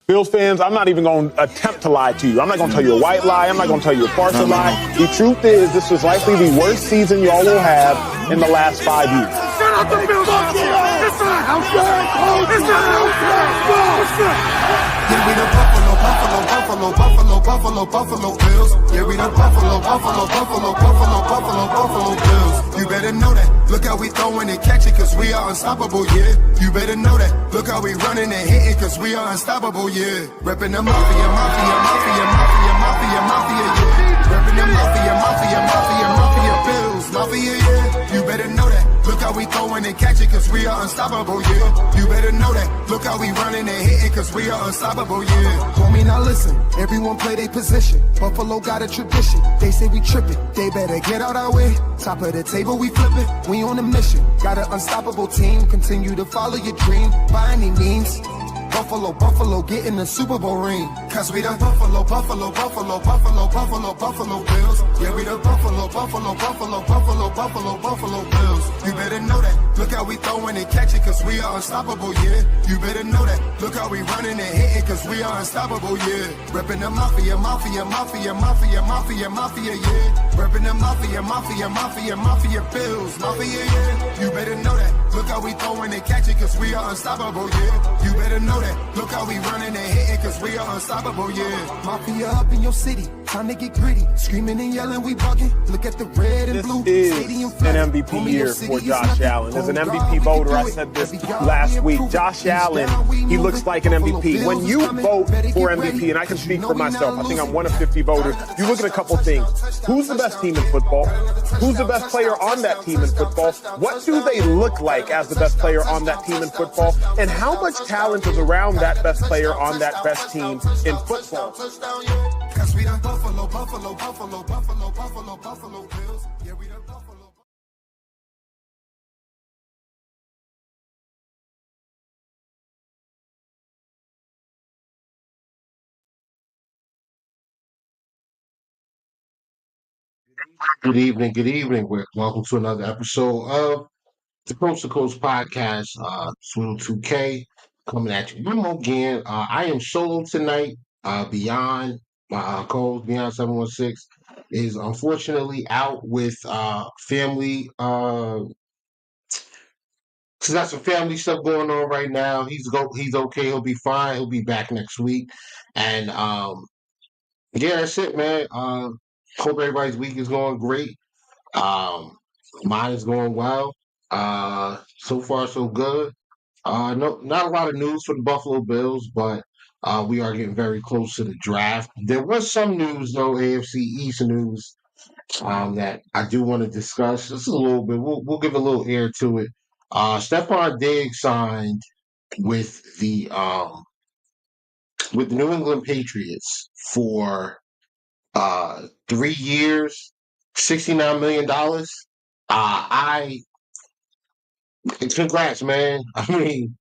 Bills fans, I'm not even going to attempt to lie to you. I'm not going to tell you a white lie. I'm not going to tell you a partial lie. The truth is, this was likely the worst season y'all will have in the last 5 years. Shut up, the Bills! It's not house flag! It's not house flag! Yeah, we the Buffalo Bills. Yeah, we the Buffalo Bills. You better know that. Look how we throwing and catching, cause we are unstoppable, yeah. You better know that. Look how we running and hitting, cause we are unstoppable, yeah. Reppin' the mafia, yeah. Reppin' the mafia, Bills, mafia, yeah. You better know that. Look how we throwing and catching, cause we are unstoppable, yeah. You better know that. Look how we running and hitting, cause we are unstoppable, yeah. Homie, now listen. Everyone play their position. Buffalo got a tradition. They say we tripping. They better get out our way. Top of the table, we flipping. We on a mission. Got an unstoppable team. Continue to follow your dream by any means. Buffalo, get in the Super Bowl ring. Cause we the Buffalo Bills. Yeah, we the Buffalo Bills. You better know that. Look how we throwing and catching, cause we are unstoppable, yeah. You better know that. Look how we running and hitting, cause we are unstoppable, yeah. Reppin' the mafia, yeah. Reppin' the mafia, Bills, mafia, yeah. You better know that. Look how we throwing and catching, cause we are unstoppable, yeah. You better know that. Look how we running and hitting, cause we are unstoppable, yeah. Mafia up in your city, time to get gritty. Screaming and yelling, we bugging. Look at the red and blue. This is an MVP year for Josh Allen. As an MVP voter, I said this last week. Josh Allen, he looks like an MVP. When you vote for MVP, and I can speak for myself, I think I'm one of 50 voters, you look at a couple things. Who's the best team in football? Who's the best player on that team in football? What do they look like as the best player on that team in football? And how much talent is around that best player on that best team in football? Cause we the Buffalo Bills. Yeah, we the Buffalo. Good evening. Good evening. Welcome to another episode of the Coast to Coast podcast. Swiddle 2K coming at you one more again. I am solo tonight. Beyond my co-host Beyond 716 is unfortunately out with family. So that's some family stuff going on right now. He's okay. He'll be fine. He'll be back next week. And yeah, that's it, man. Hope everybody's week is going great. Mine is going well. So far so good. No, not a lot of news for the Buffalo Bills, but we are getting very close to the draft. There was some news though, AFC East news, that I do want to discuss just a little bit. We'll give a little air to it. Stephon Diggs signed with the New England Patriots for 3 years, $69 million. I Congrats, man. I mean,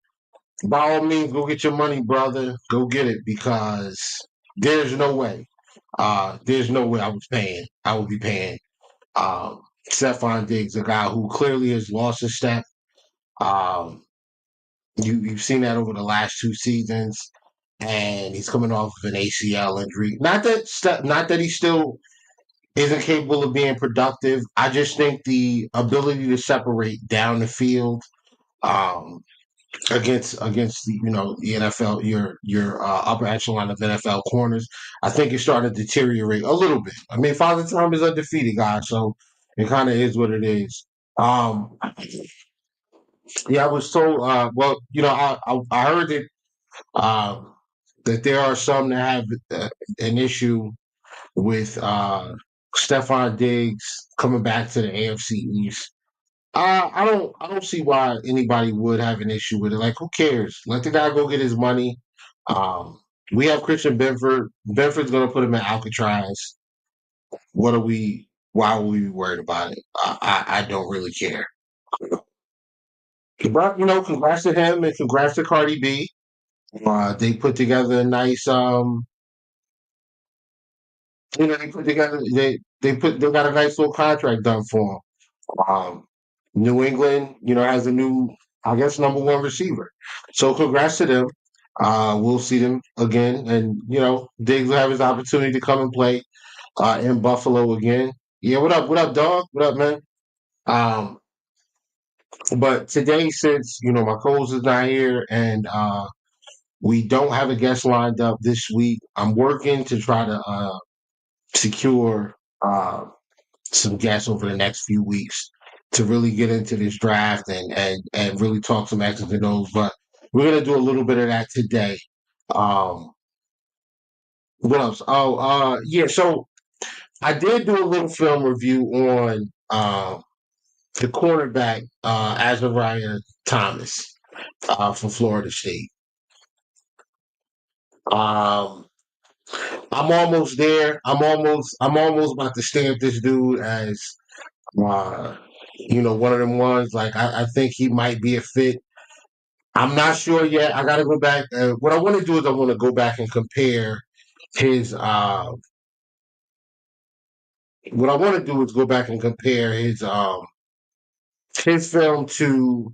by all means, go get your money, brother. Go get it because there's no way. There's no way I would be paying Stephon Diggs, a guy who clearly has lost a step. Um, you've seen that over the last 2 seasons, and he's coming off of an ACL injury. Not that he still isn't capable of being productive. I just think the ability to separate down the field. Um, against the NFL, your upper echelon of NFL corners, I think it's starting to deteriorate a little bit. I mean, Father Time is undefeated, guys, so it kind of is what it is. Yeah, I was told. Well, I heard that there are some that have an issue with Stephon Diggs coming back to the AFC East. I don't see why anybody would have an issue with it. Like, who cares? Let the guy go get his money. Um, we have Christian Benford. Benford's gonna put him in Alcatraz. What are we? Why would we be worried about it? I don't really care. But congrats to him and congrats to Cardi B. They put together a nice they put together they got a nice little contract done for him. New England, has a new, I guess, number one receiver. So congrats to them. We'll see them again, and Diggs will have his opportunity to come and play in Buffalo again. Yeah, what up? What up, dog? What up, man? Um, but today, since my co-host is not here and we don't have a guest lined up this week, I'm working to try to secure some guests over the next few weeks to really get into this draft and really talk some X's and O's. But we're gonna do a little bit of that today. Um, what else? Oh, yeah. So I did do a little film review on the cornerback Azariah Thomas from Florida State. Um, I'm almost there. I'm almost about to stamp this dude as uh, one of them ones. Like I think he might be a fit. I'm not sure yet. I got to go back. What I want to do is I want to go back and compare his. What I want to do is go back and compare his film to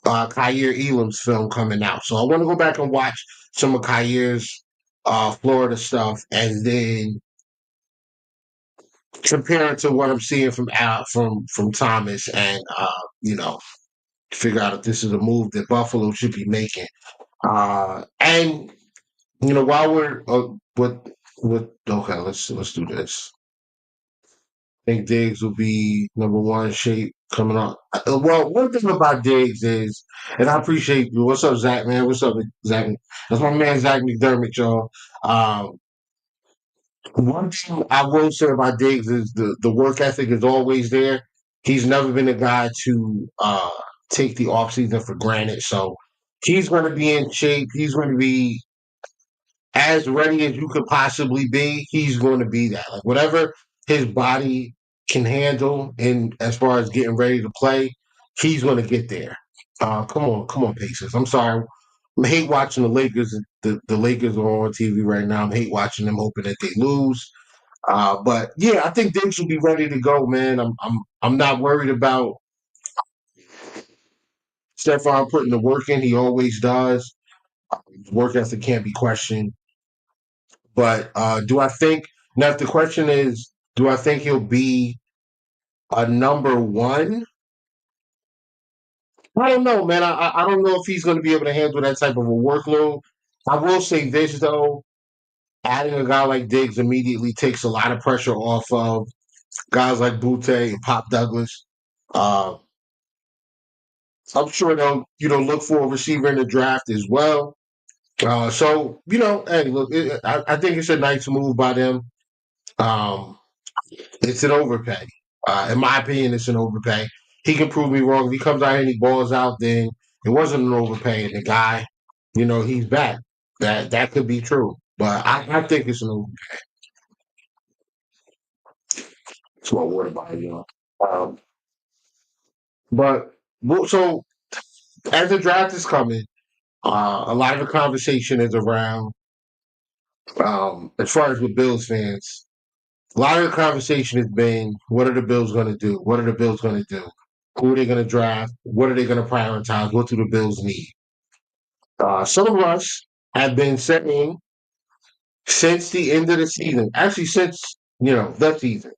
Kyer Elam's film coming out. So I want to go back and watch some of Kyer's Florida stuff, and then compare it to what I'm seeing from Thomas, and figure out if this is a move that Buffalo should be making. And while we're with okay, let's do this. I think Diggs will be number one shape coming up. Well, one thing about Diggs is, and I appreciate you. What's up, Zach? Man, what's up, Zach? That's my man, Zach McDermott, y'all. One thing I will say about Diggs is the work ethic is always there. He's never been a guy to take the offseason for granted. So he's going to be in shape. He's going to be as ready as you could possibly be. He's going to be that. Like whatever his body can handle, and as far as getting ready to play, he's going to get there. Come on, Pacers. I'm sorry. I hate watching the Lakers. The Lakers are on TV right now. I hate watching them, hoping that they lose. But yeah, I think Diggs will be ready to go, man. I'm not worried about Stephon putting the work in. He always does. His work ethic can't be questioned. But do I think now? If the question is, do I think he'll be a number one? I don't know, man. I don't know if he's going to be able to handle that type of a workload. I will say this though: adding a guy like Diggs immediately takes a lot of pressure off of guys like Butte and Pop Douglas. Uh, I'm sure they'll look for a receiver in the draft as well. So hey, look, I think it's a nice move by them. Um, it's an overpay. In my opinion, it's an overpay. He can prove me wrong. If he comes out here and he balls out, then it wasn't an overpay. And the guy, he's back. That could be true. But I think it's an overpay. That's my word about it, Um, so as the draft is coming, a lot of the conversation is around, as far as with Bills fans, a lot of the conversation has been, what are the Bills going to do? What are the Bills going to do? Who are they going to draft? What are they going to prioritize? What do the Bills need? Some of us have been saying since the end of the season, actually since the season,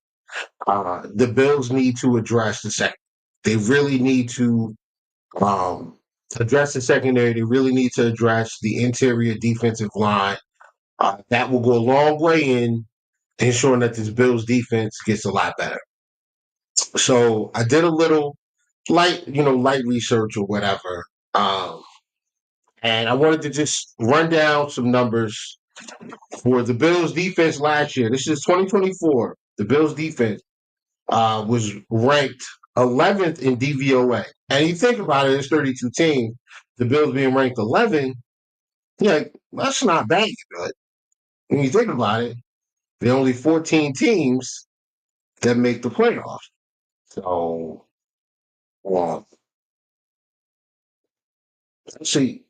the Bills need to address the second. They really need to address the secondary. They really need to address the interior defensive line. That will go a long way in ensuring that this Bills defense gets a lot better. So I did a little light research or whatever. And I wanted to just run down some numbers for the Bills defense last year. This is 2024. The Bills defense was ranked 11th in DVOA. And you think about it, it's 32 teams. The Bills being ranked 11, that's not bad. But when you think about it, there are only 14 teams that make the playoffs. So, let's see.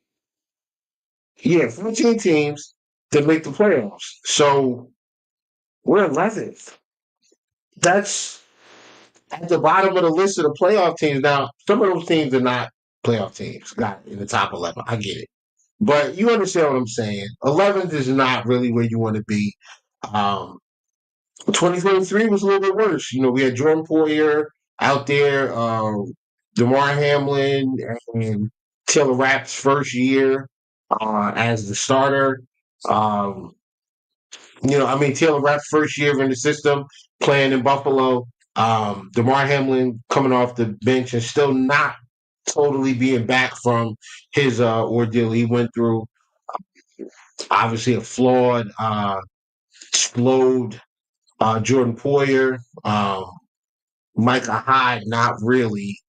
Yeah, 14 teams that make the playoffs. So, we're 11th. That's at the bottom of the list of the playoff teams. Now, some of those teams are not playoff teams, got in the top 11. I get it. But you understand what I'm saying. 11th is not really where you want to be. Um, 2023 was a little bit worse. You know, we had Jordan Poyer out there, DeMar Hamlin and Taylor Rapp's first year as the starter. Um, Taylor Rapp's first year in the system playing in Buffalo. DeMar Hamlin coming off the bench and still not totally being back from his ordeal he went through. Obviously, a flawed, slowed Jordan Poyer. Micah Hyde, not really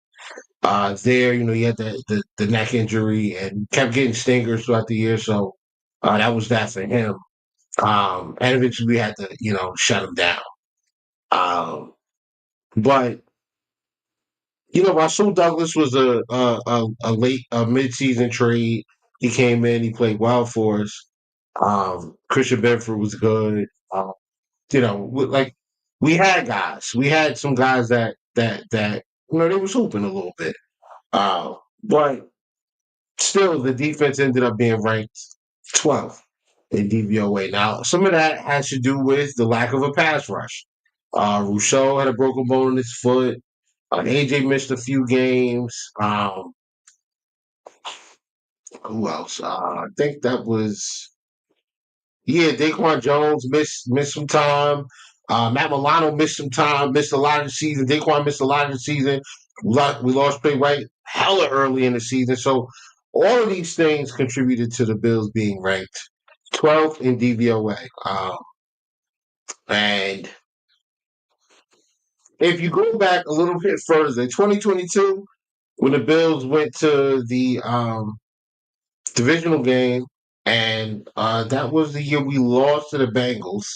there. You know, he had the neck injury and kept getting stingers throughout the year. So that was that for him. And eventually we had to, shut him down. But Rasul Douglas was a late mid-season trade. He came in, he played well for us. Christian Benford was good. We had guys. We had some guys that they was hooping a little bit. But still, the defense ended up being ranked 12th in DVOA. Now, some of that has to do with the lack of a pass rush. Rousseau had a broken bone in his foot. AJ missed a few games. Who else? I think that was Daquan Jones missed some time. Matt Milano missed some time, missed a lot of the season. Daquan missed a lot of the season. We lost Trey White hella early in the season. So all of these things contributed to the Bills being ranked 12th in DVOA. And if you go back a little bit further, 2022, when the Bills went to the divisional game, and that was the year we lost to the Bengals.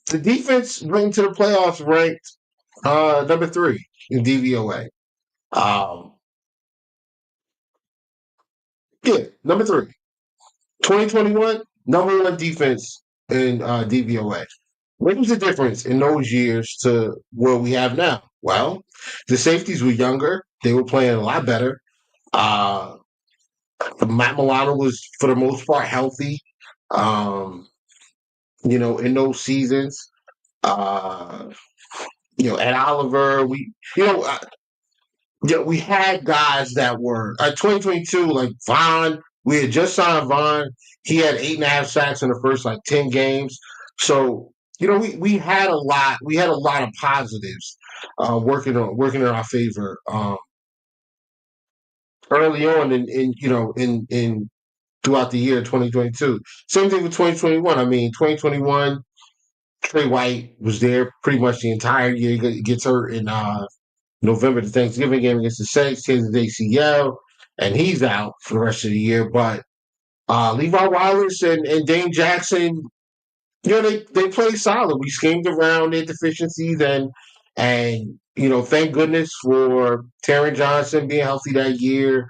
The defense went into the playoffs ranked number 3 in DVOA. Number 3. 2021, number 1 defense in DVOA. What was the difference in those years to where we have now? Well, the safeties were younger. They were playing a lot better. Matt Milano was, for the most part, healthy. In those seasons. Ed Oliver, we had guys that were 2022, like Vaughn. We had just signed Vaughn. He had 8.5 sacks in the first 10 games. So we had a lot. We had a lot of positives working in our favor early on, in throughout the year 2022. Same thing with 2021. 2021. Trey White was there pretty much the entire year. He gets hurt in November, the Thanksgiving game against the Saints, tears his ACL, and he's out for the rest of the year. But Levi Wallace and Dane Jackson, they played solid. We schemed around their deficiencies, and thank goodness for Taron Johnson being healthy that year.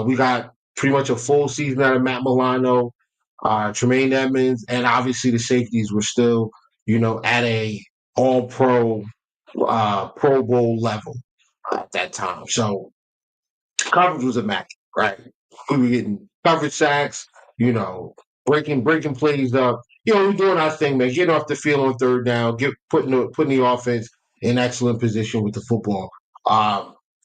We got pretty much a full season out of Matt Milano, Tremaine Edmonds, and obviously the safeties were still at a all-pro, Pro Bowl level at that time. So coverage was immaculate, right? We were getting coverage sacks, breaking plays up. We're doing our thing, man. Getting off the field on third down, putting the offense in excellent position with the football.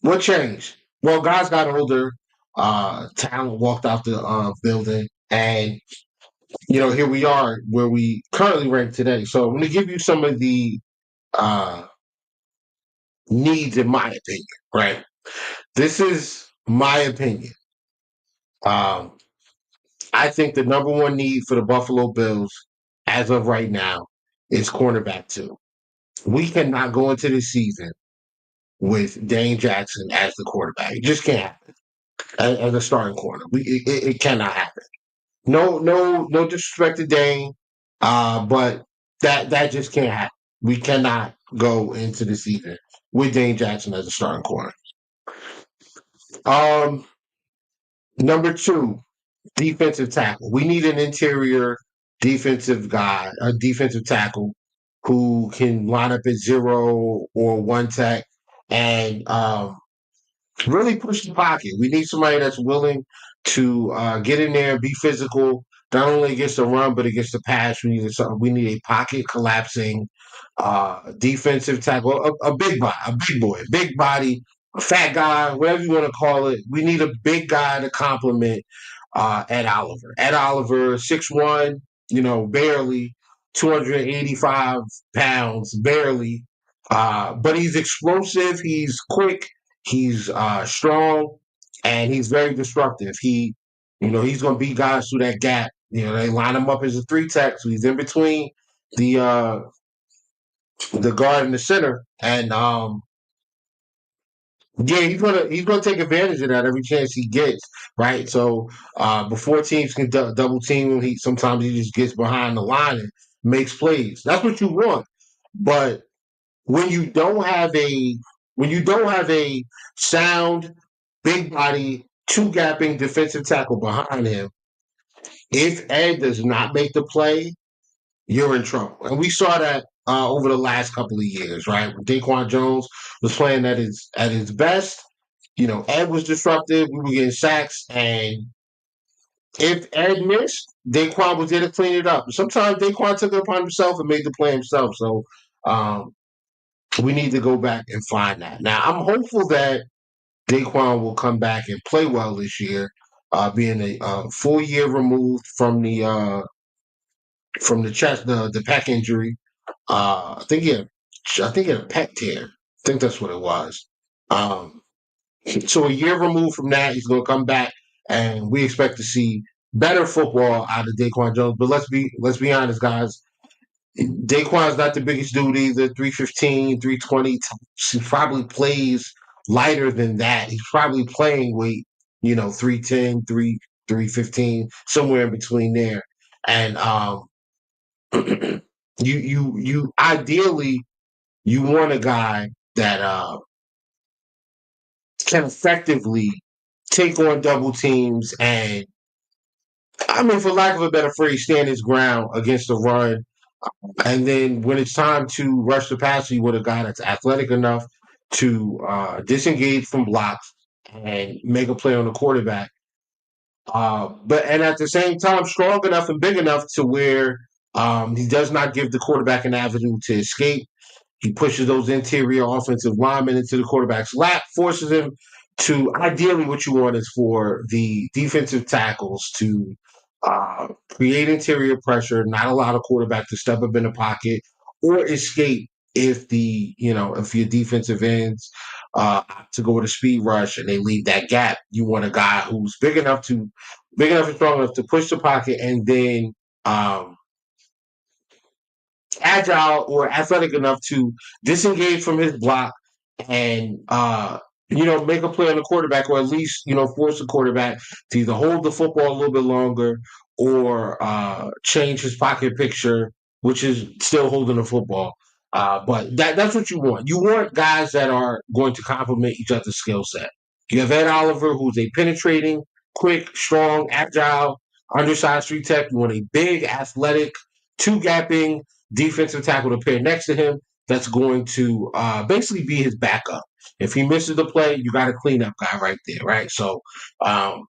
What changed? Well, guys got older. Talent walked out the building, and here we are where we currently rank today. So I'm going to give you some of the needs, in my opinion, right? This is my opinion. I think the number 1 need for the Buffalo Bills as of right now is cornerback 2. We cannot go into the season with Dane Jackson as the quarterback. It just can't happen as a starting corner. It cannot happen. No disrespect to Dane, but that just can't happen. We cannot go into the season with Dane Jackson as a starting corner. Number 2, defensive tackle. We need an interior defensive guy, a defensive tackle who can line up at 0 or 1 tech and really push the pocket. We need somebody that's willing to get in there and be physical, not only against the run but against the pass. We need a pocket collapsing defensive tackle, a big boy, big body, a fat guy, whatever you want to call it. We need a big guy to complement Ed Oliver. Ed Oliver, 6'1", barely 285 pounds, barely. But he's explosive. He's quick. He's strong, and he's very disruptive. He's going to beat guys through that gap. They line him up as a 3-tech, so he's in between the guard and the center, and he's gonna take advantage of that every chance he gets, right? So before teams can double team him, sometimes he just gets behind the line and makes plays. That's what you want, but when you don't have a sound, big body, two gapping defensive tackle behind him, if Ed does not make the play, you're in trouble. And we saw that over the last couple of years, right? When Daquan Jones was playing at his best, Ed was disruptive. We were getting sacks, and if Ed missed, Daquan was there to clean it up. Sometimes Daquan took it upon himself and made the play himself. So we need to go back and find that. Now, I'm hopeful that Daquan will come back and play well this year, being a full year removed from the chest, the pec injury. I think he had a pec tear. I think that's what it was. So a year removed from that, he's going to come back, and we expect to see better football out of Daquan Jones. But let's be honest, guys. Daquan's not the biggest dude either. 315, 320. He probably plays lighter than that. He's probably playing weight, 310, 315, somewhere in between there. And you ideally you want a guy that can effectively take on double teams and, for lack of a better phrase, stand his ground against the run. And then when it's time to rush the passer, you want a guy that's athletic enough to disengage from blocks and make a play on the quarterback. And at the same time, strong enough and big enough to where he does not give the quarterback an avenue to escape. He pushes those interior offensive linemen into the quarterback's lap, forces him to, ideally what you want is for the defensive tackles to create interior pressure, not allow the quarterback to step up in the pocket or escape if your defensive ends to go with a speed rush and they leave that gap. You want a guy who's big enough and strong enough to push the pocket and then agile or athletic enough to disengage from his block and make a play on the quarterback, or at least force the quarterback to either hold the football a little bit longer or change his pocket picture, which is still holding the football. But that's what you want. You want guys that are going to complement each other's skill set. You have Ed Oliver, who's a penetrating, quick, strong, agile, undersized 3-tech. You want a big, athletic, two-gapping defensive tackle to pair next to him that's going to basically be his backup. If he misses the play, you got a cleanup guy right there, right? So, so,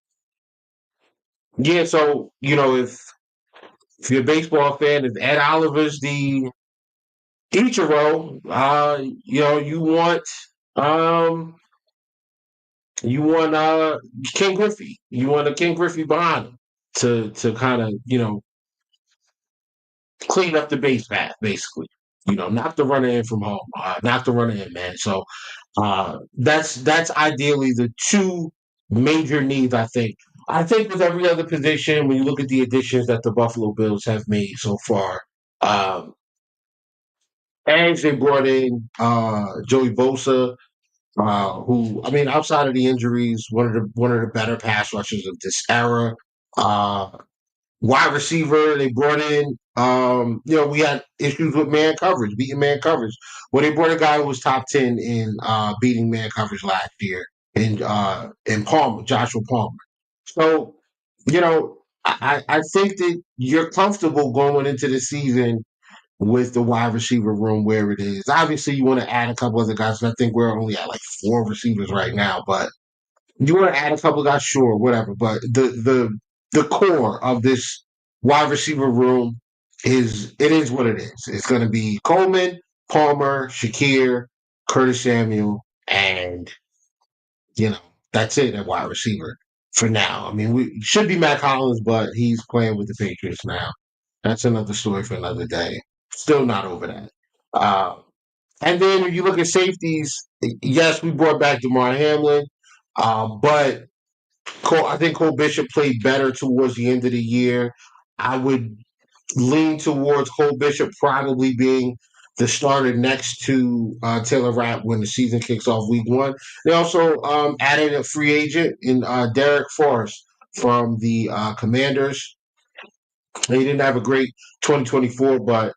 if you're a baseball fan, if Ed Oliver's the Ichiro, you want Ken Griffey. You want a Ken Griffey behind him to kind of, clean up the base path, basically. Knock the runner in from home. Knock the runner in, man. So that's ideally the two major needs, I think. I think with every other position, when you look at the additions that the Buffalo Bills have made so far, as they brought in Joey Bosa, who, outside of the injuries, one of the better pass rushers of this era. Wide receiver, they brought in, we had issues with man coverage, beating man coverage. Well, they brought a guy who was top 10 in beating man coverage last year in Palmer, Joshua Palmer. So, I think that you're comfortable going into the season with the wide receiver room where it is. Obviously, you want to add a couple other guys, and I think we're only at like 4 receivers right now, but You want to add a couple guys, sure, whatever. But the core of this wide receiver room is what it is. It's going to be Coleman, Palmer, Shakir, Curtis Samuel, and you know that's it at wide receiver for now. I mean, we should be Matt Collins, but he's playing with the Patriots now. That's another story for another day. Still not over that. Uh, and then if you look at safeties, yes, we brought back DeMar Hamlin, but I think Cole Bishop played better towards the end of the year. I would lean towards Cole Bishop probably being the starter next to Taylor Rapp when the season kicks off week 1. They also added a free agent in Derek Forrest from the Commanders. He didn't have a great 2024, but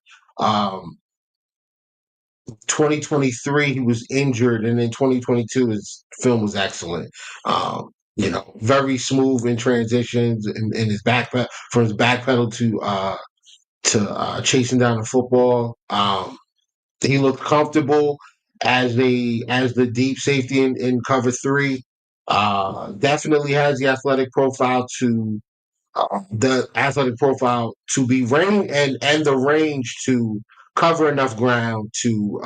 2023 he was injured, and in 2022 his film was excellent. Very smooth in transitions in his from his back pedal to chasing down the football. He looked comfortable as the deep safety in cover 3. Definitely has the athletic profile to be and the range to cover enough ground to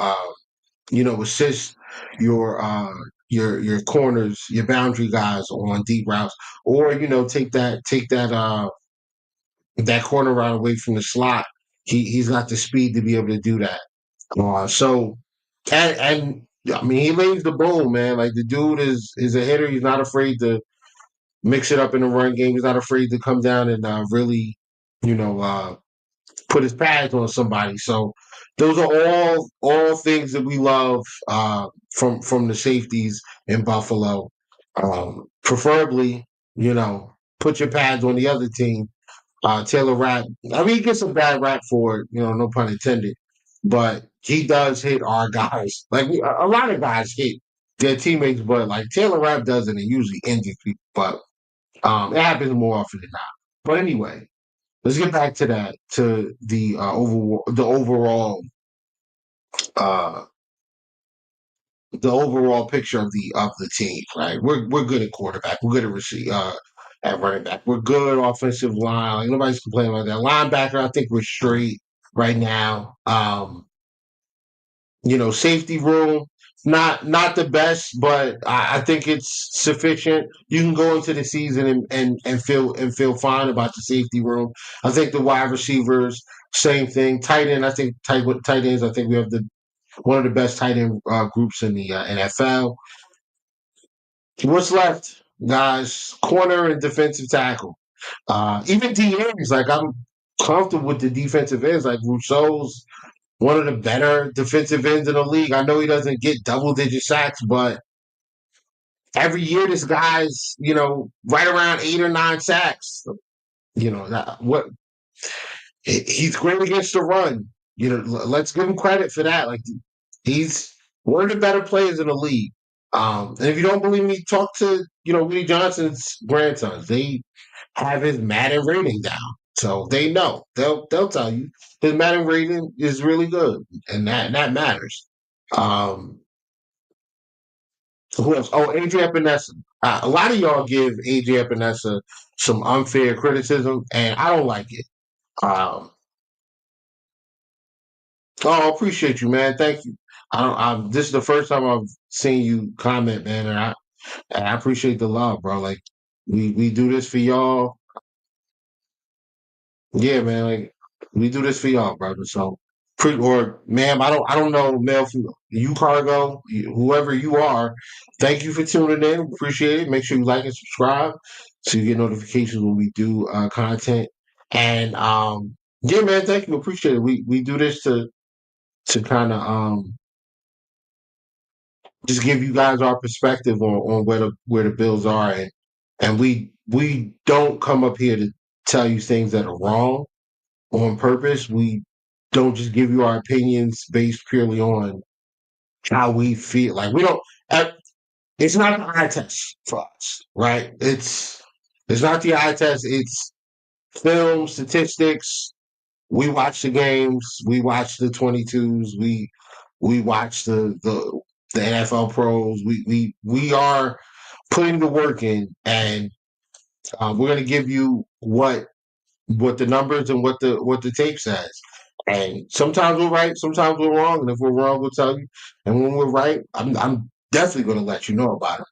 assist your corners, your boundary guys on deep routes, or take that corner route away from the slot. He's got the speed to be able to do that. And I mean he lays the boom, man. Like the dude is a hitter. He's not afraid to mix it up in the run game. He's not afraid to come down and really, put his pads on somebody. So those are all things that we love from the safeties in Buffalo. Preferably, put your pads on the other team. Taylor Rapp, I mean, he gets a bad rap for it, no pun intended, but he does hit our guys. Like a lot of guys hit their teammates, but like Taylor Rapp doesn't, and usually injures people. But it happens more often than not. But anyway, let's get back to that, to the uh, overall picture of the team. Right, we're good at quarterback. We're good at running back. We're good offensive line. Like nobody's complaining about that. Linebacker, I think we're straight right now. Safety room, not the best, but I think it's sufficient. You can go into the season and feel fine about the safety room. I think the wide receivers, same thing. Tight end, I think tight ends. I think we have one of the best tight end groups in the NFL. What's left, guys? Corner and defensive tackle. Even DNs, like I'm comfortable with the defensive ends. Like Rousseau's one of the better defensive ends in the league. I know he doesn't get double-digit sacks, but every year this guy's, right around 8 or 9 sacks. He's great against the run. Let's give him credit for that. Like he's one of the better players in the league. And if you don't believe me, talk to Willie Johnson's grandsons. They have his Madden rating down, so they know. They'll tell you his Madden rating is really good, and that matters. Who else? Oh, Adrian Epinesa. A lot of y'all give Adrian Epinesa some unfair criticism, and I don't like it. I appreciate you, man. Thank you. This is the first time I've seen you comment, man, and I appreciate the love, bro. Like we do this for y'all. Yeah, man. Like we do this for y'all, brother. So, or ma'am, I don't know, male, you cargo, whoever you are. Thank you for tuning in. Appreciate it. Make sure you like and subscribe so you get notifications when we do content. And yeah, man. Thank you. Appreciate it. We do this to kind of just give you guys our perspective on where the Bills are, and we don't come up here to tell you things that are wrong on purpose. We don't just give you our opinions based purely on how we feel. Like we don't. It's not an eye test for us, right? It's not the eye test. It's film statistics. We watch the games. We watch the 22s. We watch the NFL pros. We are putting the work in, and we're going to give you what the numbers and what the tape says. And sometimes we're right, sometimes we're wrong, and if we're wrong, we'll tell you. And when we're right, I'm definitely going to let you know about it.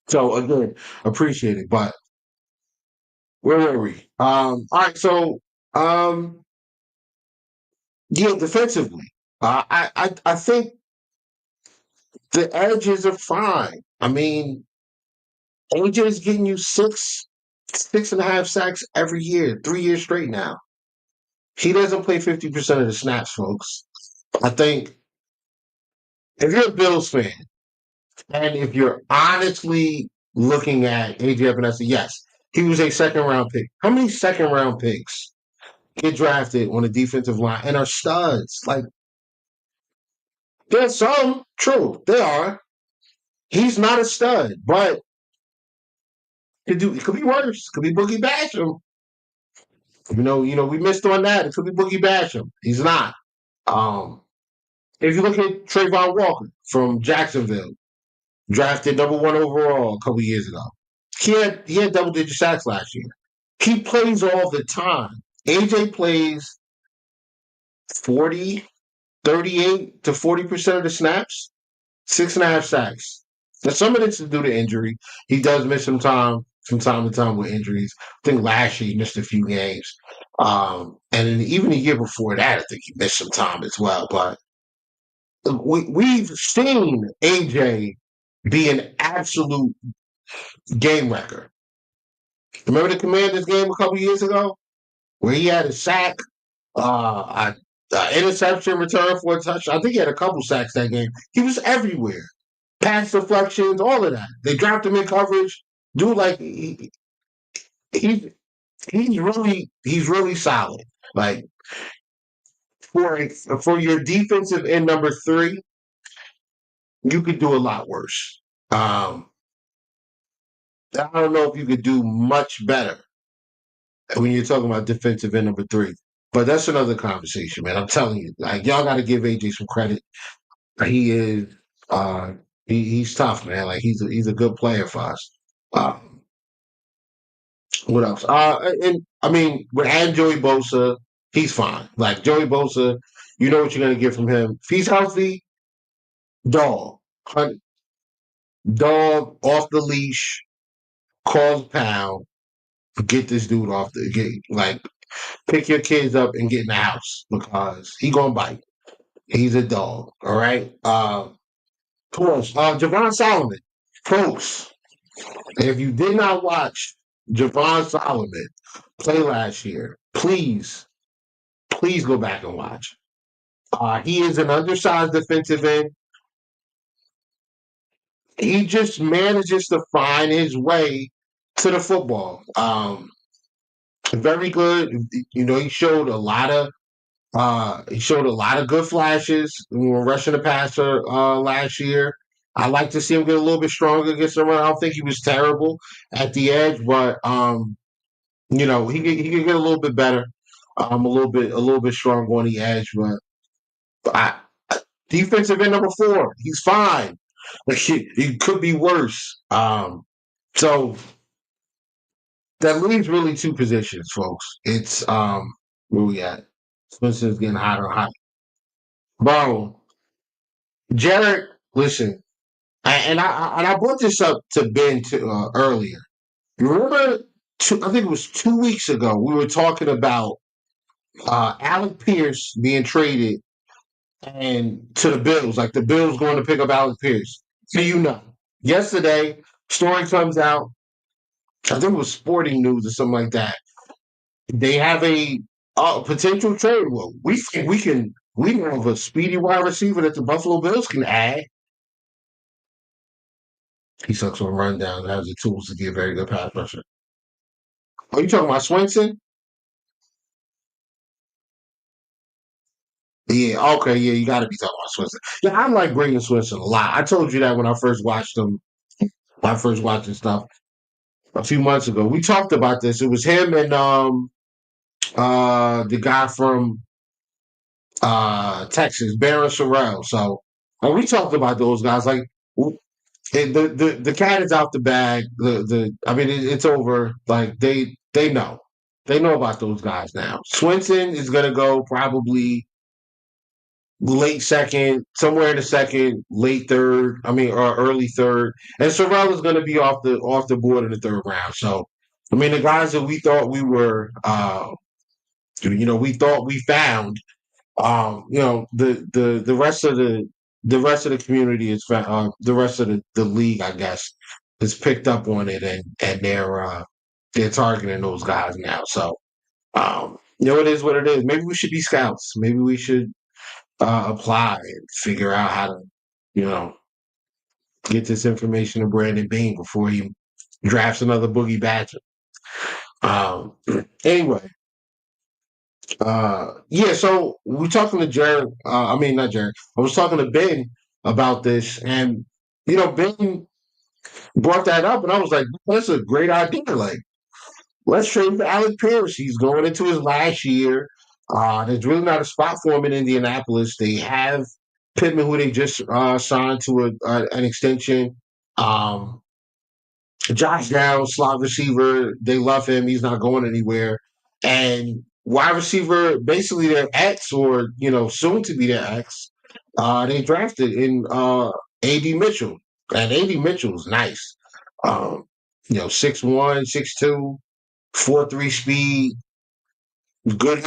So again, appreciate it. But where were we? All right, so yeah, defensively, I think the edges are fine. I mean, AJ is getting you 6.5 sacks every year, 3 years straight now. He doesn't play 50% of the snaps, folks. I think if you're a Bills fan and if you're honestly looking at AJ Epinesa, yes, he was a second round pick. How many second round picks get drafted on a defensive line and are studs? Like, there's some, true, there are. He's not a stud, but it could be worse. It could be Boogie Basham. We missed on that. It could be Boogie Basham. He's not. Um, if you look at Trayvon Walker from Jacksonville, drafted #1 overall a couple years ago, he had double-digit sacks last year. He plays all the time. AJ plays 38 to 40% of the snaps, 6.5 sacks. Now, some of this is due to injury. He does miss some time from time to time with injuries. I think last year he missed a few games. And then even the year before that, I think he missed some time as well. But we've seen AJ be an absolute game wrecker. Remember the Commanders game a couple years ago where he had a sack, interception, return for a touchdown? I think he had a couple sacks that game. He was everywhere. Pass deflections, all of that. They dropped him in coverage. Dude, like he's really solid. Like for your defensive end number 3, you could do a lot worse. I don't know if you could do much better when you're talking about defensive end number 3. But that's another conversation, man. I'm telling you, like y'all got to give AJ some credit. He is, he's tough, man. Like he's a good player for us. What else? And I mean, with and Joey Bosa, he's fine. Like Joey Bosa, you know what you're gonna get from him. If he's healthy, dog, dog off the leash, calls pound, get this dude off the pick your kids up and get in the house because he gonna bite. He's a dog. All right. Who else? Javon Solomon, folks. If you did not watch Javon Solomon play last year, please go back and watch. He is an undersized defensive end. He just manages to find his way to the football. Very good. He showed a lot of good flashes when rushing the passer last year. I like to see him get a little bit stronger against the run. I don't think he was terrible at the edge, but he could get a little bit better, a little bit stronger on the edge. But defensive end number 4, he's fine. Like he could be worse. So that leaves really 2 positions, folks. It's where we at? Spencer's getting hotter and hotter. Bro, Jared, listen, and I brought this up to Ben earlier. You remember? I think it was 2 weeks ago. We were talking about Alec Pierce being traded and to the Bills, like the Bills going to pick up Alec Pierce. So yesterday, story comes out. I think it was Sporting News or something like that. They have a potential trade. Well, we think we know of a speedy wide receiver that the Buffalo Bills can add. He sucks on rundown and has the tools to be a very good pass rusher. Are you talking about Swenson? Yeah, okay, yeah, you got to be talking about Swenson. Yeah, I like Braden Swenson a lot. I told you that when I first watched him, when I first watched his stuff a few months ago. We talked about this. It was him and the guy from Texas, Barron Sorrell. So we talked about those guys. Like the cat is out the bag. I mean, it's over. Like they know. They know about those guys now. Swinson is gonna go probably late second, somewhere in the second, late third. I mean, or early third. And Sorrell is gonna be off the board in the third round. So, I mean, the guys that we thought we were, we thought we found, the rest of the community is the rest of the league, I guess, has picked up on it, and they're targeting those guys now. So, it is what it is. Maybe we should be scouts. Maybe we should apply and figure out how to, you know, get this information to Brandon Bean before he drafts another Boogie Badger. Anyway, yeah. So we're talking to Jared. I mean, not Jared. I was talking to Ben about this, and Ben brought that up, and I was like, "That's a great idea. Like, let's trade for Alec Pierce. He's going into his last year. There's really not a spot for him in Indianapolis. They have Pittman, who they just signed to an extension. Um, Josh Downs, slot receiver, they love him. He's not going anywhere. And wide receiver, basically their ex, or soon to be their ex. They drafted in A.D. Mitchell, and A.D. Mitchell is nice. 6'1", 6'2", 4.3 speed, good,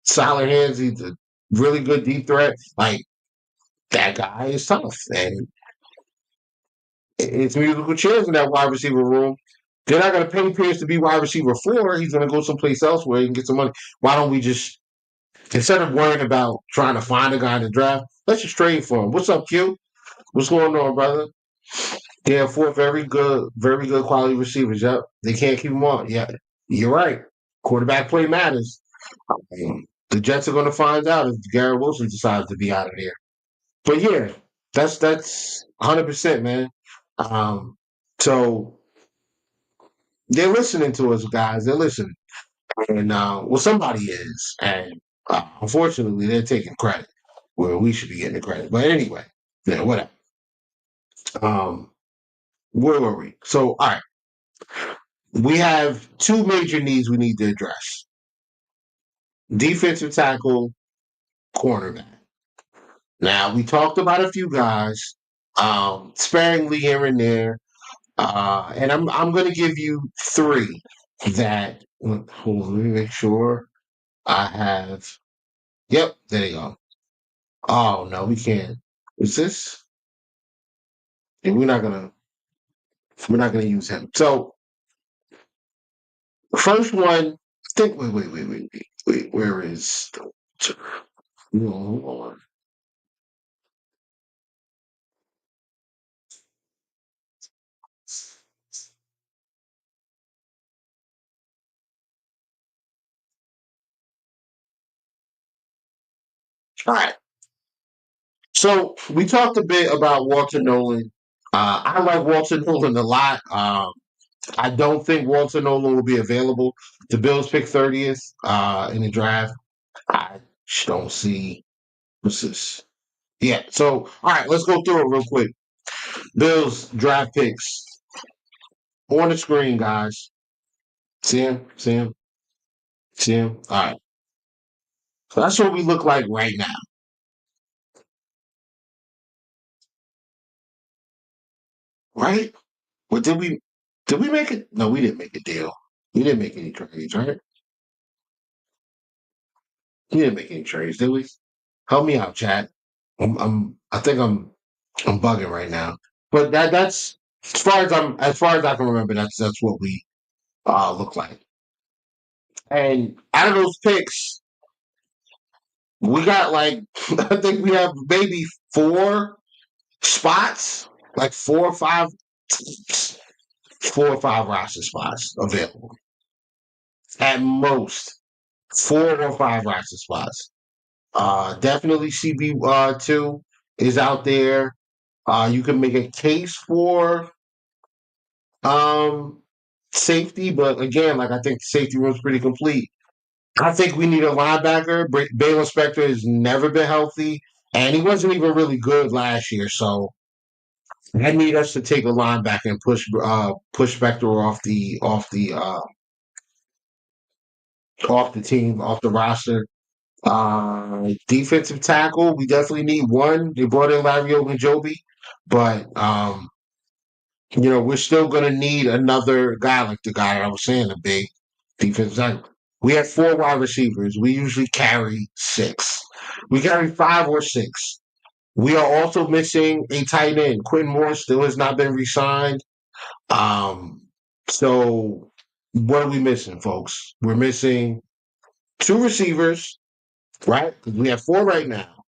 solid hands. He's a really good deep threat. Like, that guy is tough, and it's musical chairs in that wide receiver room. They're not going to pay Pierce to be wide receiver 4. He's going to go someplace else where he can get some money. Why don't we just, instead of worrying about trying to find a guy in the draft, let's just trade for him. What's up, Q? What's going on, brother? Yeah, 4 very good quality receivers. Yep, they can't keep them on. Yeah, you're right. Quarterback play matters. The Jets are going to find out if Garrett Wilson decides to be out of there. But yeah, that's 100%, man. So they're listening to us, guys. They're listening, and somebody is, and unfortunately, they're taking credit where we should be getting the credit. But anyway, yeah, whatever. Where were we? So, all right, we have 2 major needs we need to address: defensive tackle, cornerback. Now, we talked about a few guys, sparingly here and there, and I'm going to give you 3 that. Hold on, let me make sure I have. Yep, there you go. Oh no, we can't. Is this? And we're not gonna use him. So first one, think. Wait. Where is? Hold on. All right. So we talked a bit about Walter Nolan. I like Walter Nolan a lot. I don't think Walter Nolan will be available. The Bills pick 30th in the draft. I just don't see. What's this? Yeah. So all right, let's go through it real quick. Bills draft picks on the screen, guys. See him? See him? See him? All right. So that's what we look like right now. Right? What did we make it? No, we didn't make a deal. We didn't make any trades, right? We didn't make any trades, did we? Help me out, chat. I think I'm bugging right now. But that's as far as I can remember, that's what we look like. And out of those picks, we got like I think we have maybe 4 spots, like 4 or 5 roster spots available. At most, 4 or 5 roster spots. Definitely CB2 is out there. You can make a case for safety, but again, like I think the safety room's pretty complete. I think we need a linebacker. Baylon Spector has never been healthy, and he wasn't even really good last year. So I need us to take a linebacker and push Spector off the team, off the roster. Defensive tackle, we definitely need one. They brought in Larry Ogunjobi, but we're still gonna need another guy like the guy I was saying, a big defensive tackle. We have 4 wide receivers. We usually carry 6. We carry 5 or 6. We are also missing a tight end. Quentin Morris still has not been re-signed. So what are we missing, folks? We're missing 2 receivers, right? Because we have 4 right now.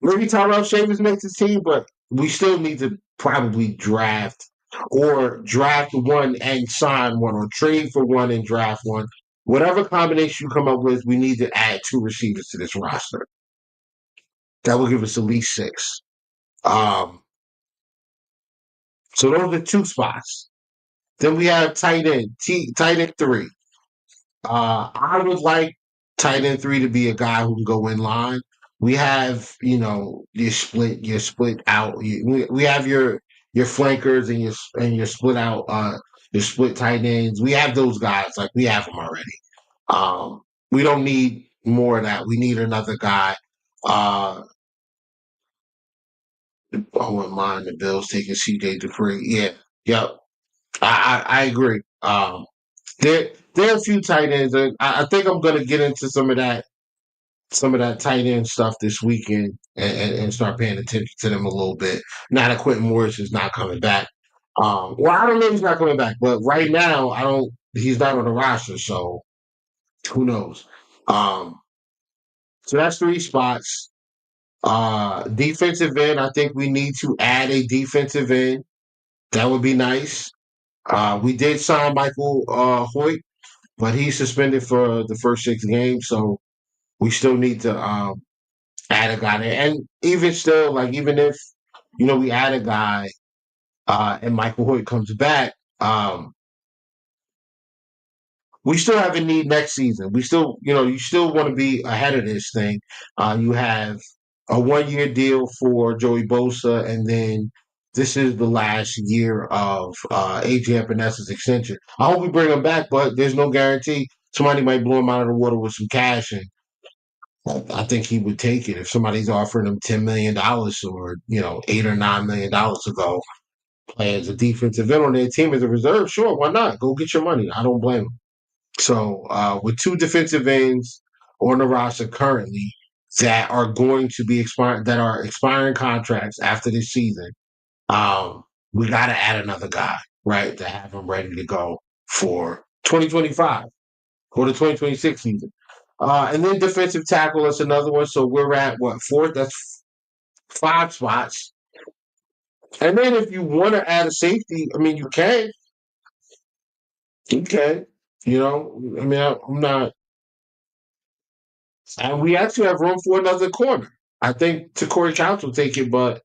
Maybe Tyrell Shavers makes his team, but we still need to probably draft one and sign one, or trade for one and draft one. Whatever combination you come up with, we need to add 2 receivers to this roster. That will give us at least 6. So those are 2 spots. Then we have tight end 3. I would like tight end 3 to be a guy who can go in line. We have, your split out. We have your flankers and your split out, your split tight ends. We have those guys. Like, we have them already. We don't need more of that. We need another guy. I wouldn't mind the Bills taking CJ Dupree. Yeah, yep. I agree. There are a few tight ends. I think I'm going to get into some of that tight end stuff this weekend and start paying attention to them a little bit. Now that Quentin Morris is not coming back. Well, I don't know if he's not coming back, but right now he's not on the roster, so who knows? So that's 3 spots. Defensive end, I think we need to add a defensive end. That would be nice. We did sign Michael Hoyt, but he's suspended for the first 6 games, so we still need to add a guy there. And even still, like, even if we add a guy and Michael Hoyt comes back, we still have a need next season. We still, you still want to be ahead of this thing. You have a 1-year deal for Joey Bosa, and then this is the last year of AJ Epinez's extension. I hope we bring him back, but there's no guarantee. Somebody might blow him out of the water with some cash, and I think he would take it if somebody's offering him $10 million or $8 or $9 million to go play as a defensive end on their team as a reserve. Sure, why not? Go get your money. I don't blame him. So with 2 defensive ends on the roster currently that are going to be expiring contracts after this season, we got to add another guy, right, to have him ready to go for 2025 or the 2026 season. And then defensive tackle, that's another one. So we're at, 4th? That's 5 spots. And then if you want to add a safety, I mean, you can. You can. I'm not. And we actually have room for another corner. I think Corey Couch will take it, but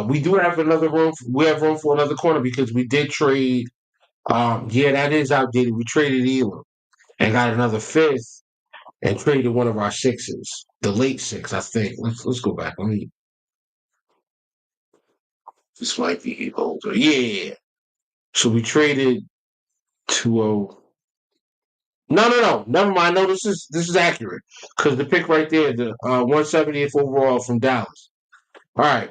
we do have another room. We have room for another corner because we did trade. Yeah, that is outdated. We traded Elam and got another 5th and traded one of our 6s, the late 6, I think. Let's go back. This might be older. Yeah. So we traded 2-0. No. Never mind. No, this is accurate because the pick right there, the 170th overall from Dallas. All right.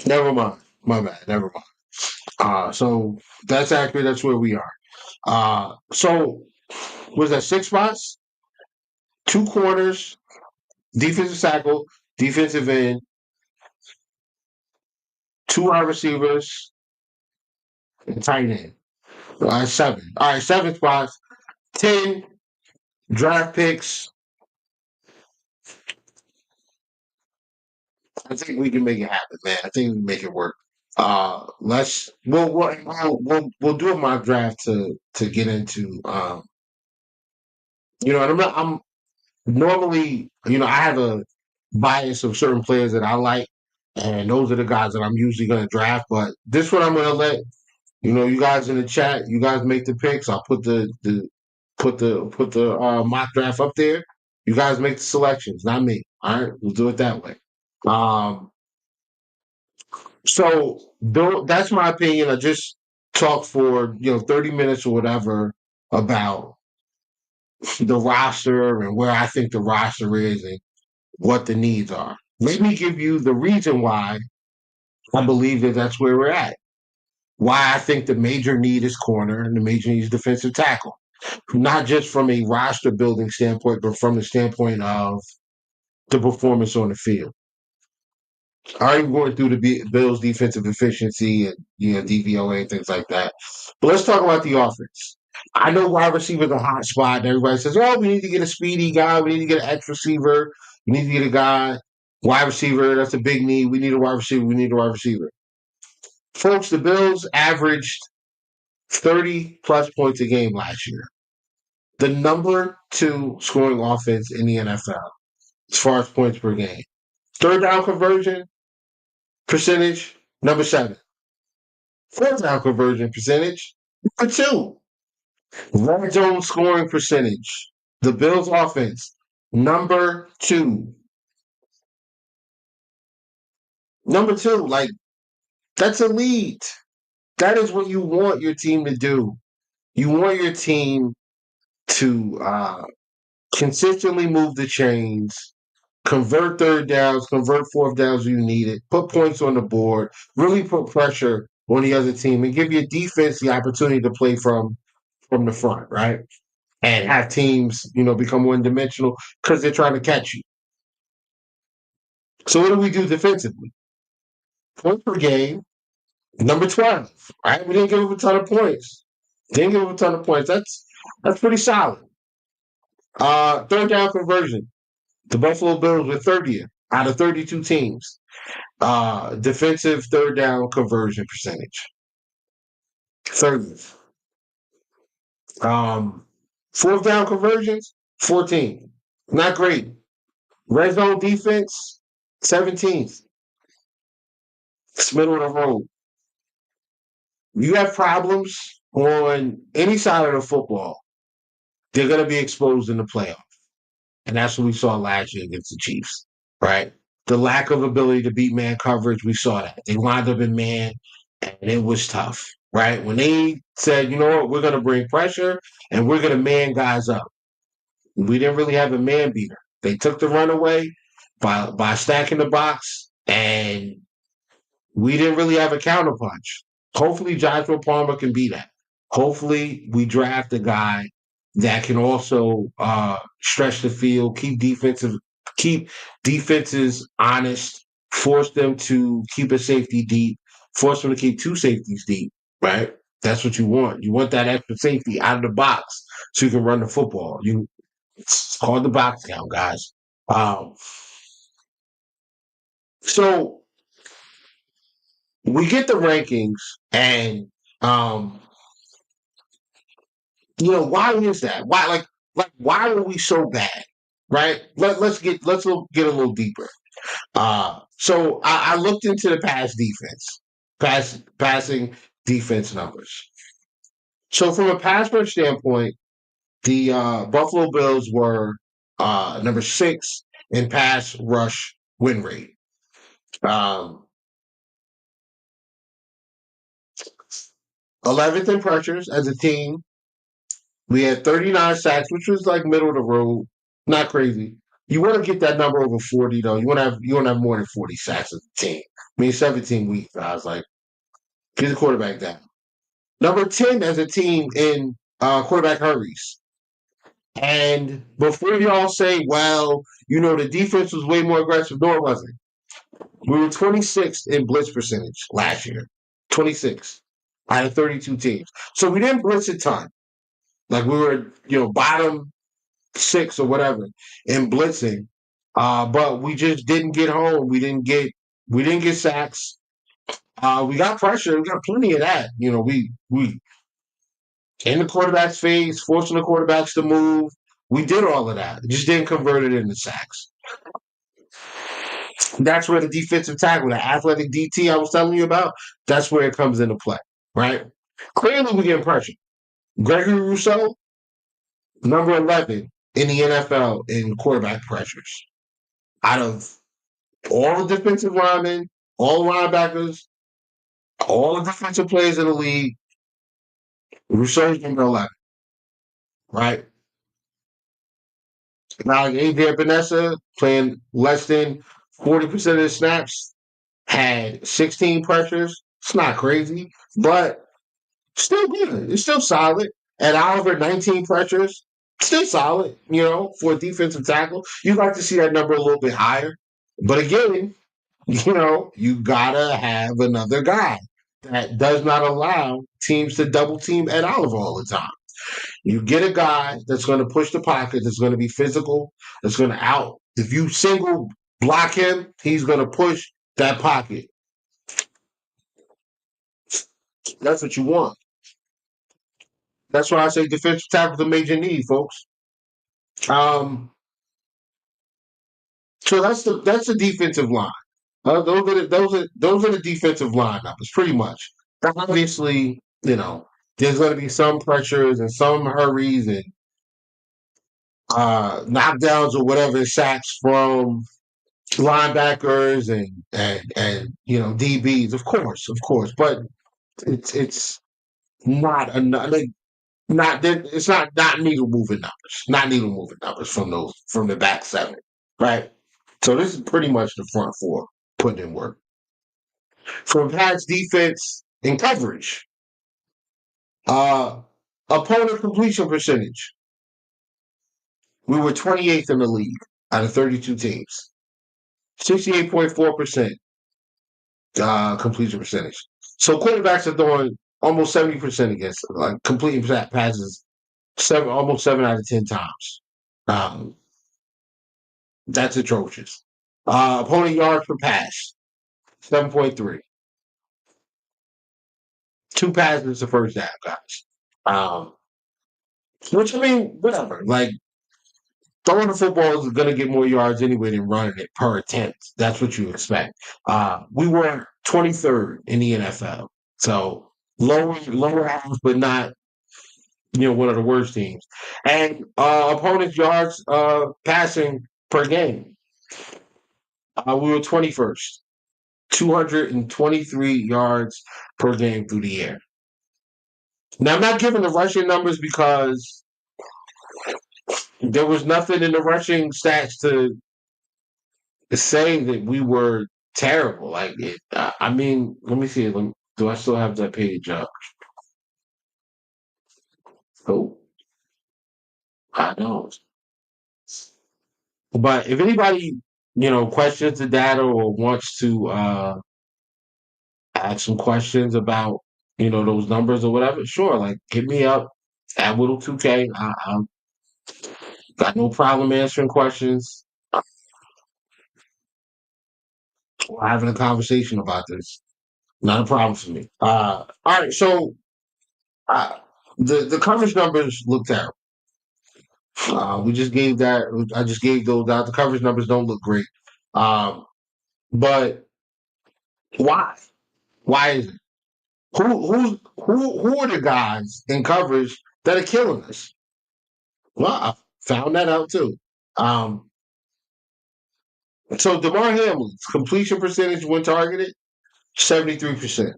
Never mind. My bad. Never mind. So that's accurate. That's where we are. So was that 6 spots? 2 corners, defensive tackle, defensive end, 2 wide receivers, and tight end. 7. All right, 7 spots. 10 draft picks. I think we can make it happen, man. I think we can make it work. We'll do a mock draft to get into. And I'm normally, I have a bias of certain players that I like, and those are the guys that I'm usually going to draft. But this one I'm going to let you guys in the chat. You guys make the picks. I'll put the mock draft up there. You guys make the selections, not me. All right, we'll do it that way. So that's my opinion. I just talked for 30 minutes or whatever about the roster and where I think the roster is and what the needs are. Let me give you the reason why I believe that that's where we're at. Why I think the major need is corner and the major need is defensive tackle. Not just from a roster building standpoint, but from the standpoint of the performance on the field. I already going through the Bills' defensive efficiency and DVOA and things like that. But let's talk about the offense. I know wide receiver is a hot spot. And everybody says, "Oh, we need to get a speedy guy. We need to get an X receiver. We need to get a guy wide receiver. That's a big need. We need a wide receiver. We need a wide receiver." Folks, the Bills averaged 30 plus points a game last year. The number 2 scoring offense in the NFL as far as points per game. Third down conversion percentage, number 7. Fourth down conversion percentage, number 2. Red zone scoring percentage, the Bills offense, number 2. Number 2, like, that's elite. That is what you want your team to do. You want your team to consistently move the chains, convert third downs, convert fourth downs when you need it, put points on the board, really put pressure on the other team, and give your defense the opportunity to play from the front, right? And have teams, become one-dimensional because they're trying to catch you. So what do we do defensively? Points per game, number 12, right? We didn't give up a ton of points. That's pretty solid. Third down conversion. The Buffalo Bills were 30th out of 32 teams. Defensive third down conversion percentage. 30th. Fourth down conversions, 14. Not great. Red zone defense, 17th. It's middle of the road. You have problems on any side of the football, they're going to be exposed in the playoffs. And that's what we saw last year against the Chiefs, right? The lack of ability to beat man coverage, we saw that. They wound up in man, and it was tough, right? When they said, you know what, we're going to bring pressure, and we're going to man guys up. We didn't really have a man beater. They took the run away by stacking the box, and we didn't really have a counterpunch. Hopefully Joshua Palmer can be that. Hopefully we draft a guy that can also stretch the field, keep defenses honest, force them to keep a safety deep, force them to keep 2 safeties deep, right? That's what you want. You want that extra safety out of the box so you can run the football. It's called the box count, guys. So we get the rankings, and why is that? Why are we so bad? Right? Let's get a little deeper. So I looked into the passing defense numbers. So from a pass rush standpoint, the Buffalo Bills were number 6 in pass rush win rate. 11th in pressures as a team. We had 39 sacks, which was like middle of the road, not crazy. You want to get that number over 40 though. You want to have more than 40 sacks as a team. I mean, 17 weeks. I was like, get the quarterback down. Number 10 as a team in quarterback hurries. And before y'all say, well, the defense was way more aggressive, no, it wasn't. We were 26th in blitz percentage last year. 26 out of 32 teams. So we didn't blitz a ton. Like we were, bottom 6 or whatever in blitzing. But we just didn't get home. We didn't get sacks. We got pressure. We got plenty of that. We in the quarterback's face, forcing the quarterbacks to move. We did all of that. Just didn't convert it into sacks. That's where the defensive tackle, the athletic DT I was telling you about, that's where it comes into play, right? Clearly, we're getting pressure. Gregory Rousseau, number 11 in the NFL in quarterback pressures. Out of all the defensive linemen, all linebackers, All the defensive players in the league, Rousseau's number 11, right? Now, Adrian Vanessa playing less than 40% of the snaps, had 16 pressures. It's not crazy, but still good. It's still solid. And Oliver, 19 pressures, still solid, for a defensive tackle. You'd like to see that number a little bit higher. But again, you gotta have another guy that does not allow teams to double team Ed Oliver all the time. You get a guy that's going to push the pocket, that's going to be physical, that's going to out. If you single block him, he's going to push that pocket. That's what you want. That's why I say defensive tackle is a major need, folks. So that's the defensive line. Those are the defensive line numbers, pretty much. Obviously, there's going to be some pressures and some hurries and knockdowns or whatever, sacks from linebackers and DBs, of course, but it's not enough. Like, it's not needle moving numbers from the back seven, right? So this is pretty much the front four putting in work. From pass defense and coverage, opponent completion percentage. We were 28th in the league out of 32 teams. 68.4% completion percentage. So quarterbacks are throwing almost 70% against them, like completing passes almost 7 out of 10 times. That's atrocious. Opponent yards per pass, 7.3. 2 passes the first down, guys. Which, I mean, whatever. Like, throwing the football is going to get more yards anyway than running it per attempt. That's what you expect. We were 23rd in the NFL. So lower half, but not, one of the worst teams. And opponent's yards passing per game. We were 21st. 223 yards per game through the air. Now, I'm not giving the rushing numbers because there was nothing in the rushing stats to say that we were terrible. Like, let me see. Do I still have that page up? Oh, I don't. But if anybody, questions the data or wants to ask some questions about, those numbers or whatever, sure, like, hit me up at Whittle2K. I'm got no problem answering questions or having a conversation about this. Not a problem for me. All right, so the coverage numbers look terrible. We just gave that. I just gave those out. The coverage numbers don't look great. But why? Why is it? Who are the guys in coverage that are killing us? Well, I found that out too. So DeMar Hamlin's completion percentage when targeted, 73%.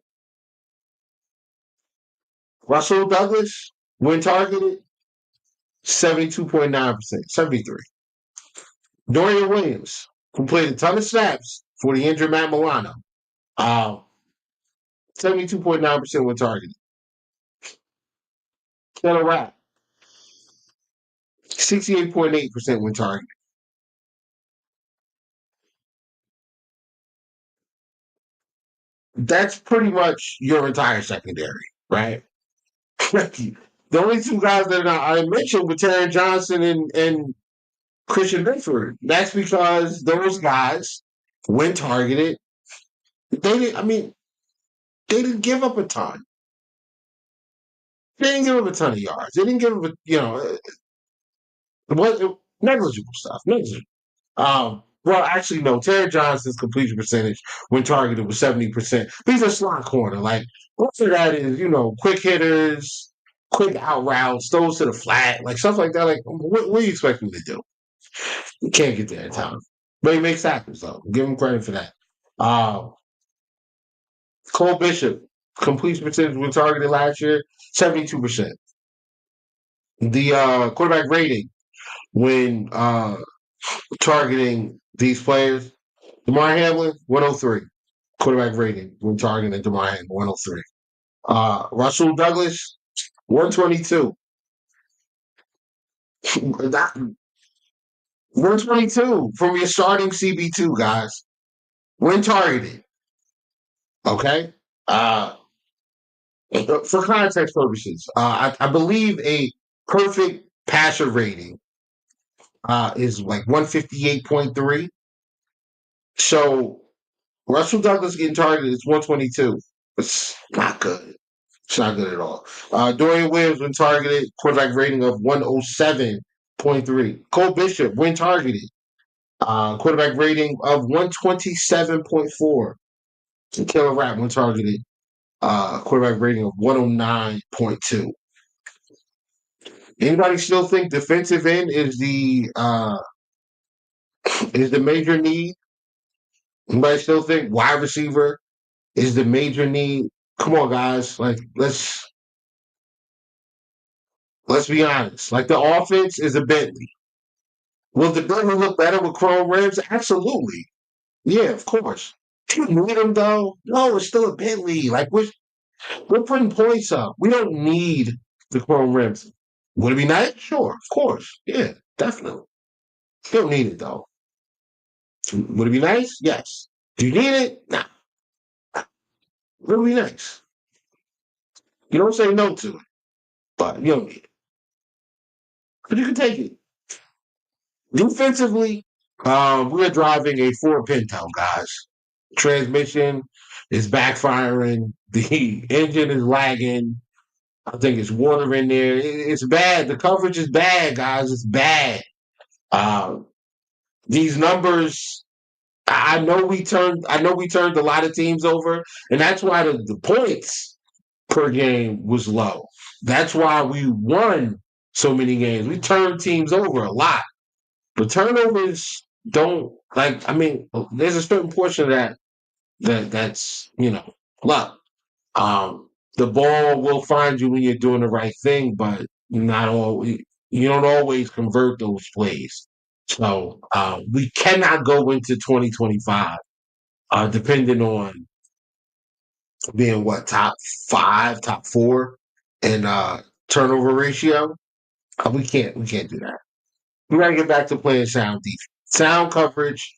Russell Douglas, when targeted, 72.9%, 73. Dorian Williams, who played a ton of snaps for the injured Matt Milano, 72.9% when targeted. Taylor Rapp, 68.8% when targeted. That's pretty much your entire secondary, right? The only 2 guys that I mentioned were Taron Johnson and Christian Benford. That's because those guys, when targeted, they didn't give up a ton. They didn't give up a ton of yards. They didn't give up, negligible stuff. Negligible. Well, actually, no. Taron Johnson's completion percentage when targeted was 70%. He's a slot corner. Like, most of that is, quick hitters, quick out routes, throws to the flat, like stuff like that. Like, what do you expect him to do? He can't get there in time. But he makes tackles, though. Give him credit for that. Cole Bishop, completion percentage when targeted last year, 72%. The quarterback rating when targeting these players, Damar Hamlin, 103. Quarterback rating when targeting Damar Hamlin, 103. Russell Douglas, 122. That 122 from your starting CB2, guys. When targeted. Okay? For context purposes, I believe a perfect passer rating is like 158.3. So Russell Douglas getting targeted is 122. It's not good. It's not good at all. Dorian Williams when targeted, quarterback rating of 107.3. Cole Bishop when targeted, quarterback rating of 127.4. Killer Rapp when targeted, quarterback rating of 109.2. Anybody still think defensive end is the major need? Anybody still think wide receiver is the major need? Come on, guys. Like let's be honest. Like the offense is a Bentley. Will the Bentley look better with chrome rims? Absolutely. Yeah, of course. Do you need them though? No, it's still a Bentley. Like we're putting points up. We don't need the chrome rims. Would it be nice? Sure, of course. Yeah, definitely. You don't need it though. Would it be nice? Yes. Do you need it? Nah. Would it be nice? You don't say no to it, but you don't need it. But you can take it. Defensively, we're driving a Ford Pinto, guys. Transmission is backfiring. The engine is lagging. I think it's water in there. It's bad. The coverage is bad, guys. It's bad. These numbers. I know we turned a lot of teams over, and that's why the points per game was low. That's why we won so many games. We turned teams over a lot. But turnovers don't like. I mean, there's a certain portion of that's luck. The ball will find you when you're doing the right thing, but not all. You don't always convert those plays. So we cannot go into 2025 depending on being what top 5, top 4 in turnover ratio. We can't do that. We got to get back to playing sound defense, sound coverage.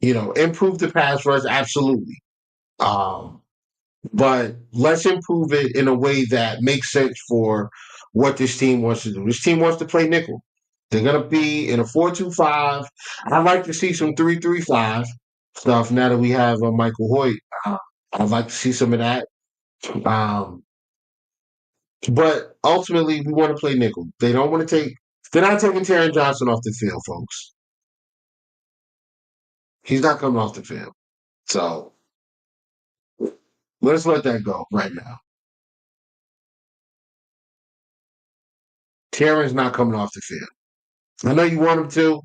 Improve the pass rush, absolutely. But let's improve it in a way that makes sense for what this team wants to do. This team wants to play nickel. They're gonna be in a 4-2-5. I'd like to see some 3-3-5 stuff now that we have Michael Hoyt. I'd like to see some of that. But ultimately, we want to play nickel. They don't want to take. They're not taking Taron Johnson off the field, folks. He's not coming off the field. So let's let that go right now. Taron's not coming off the field. I know you want him to.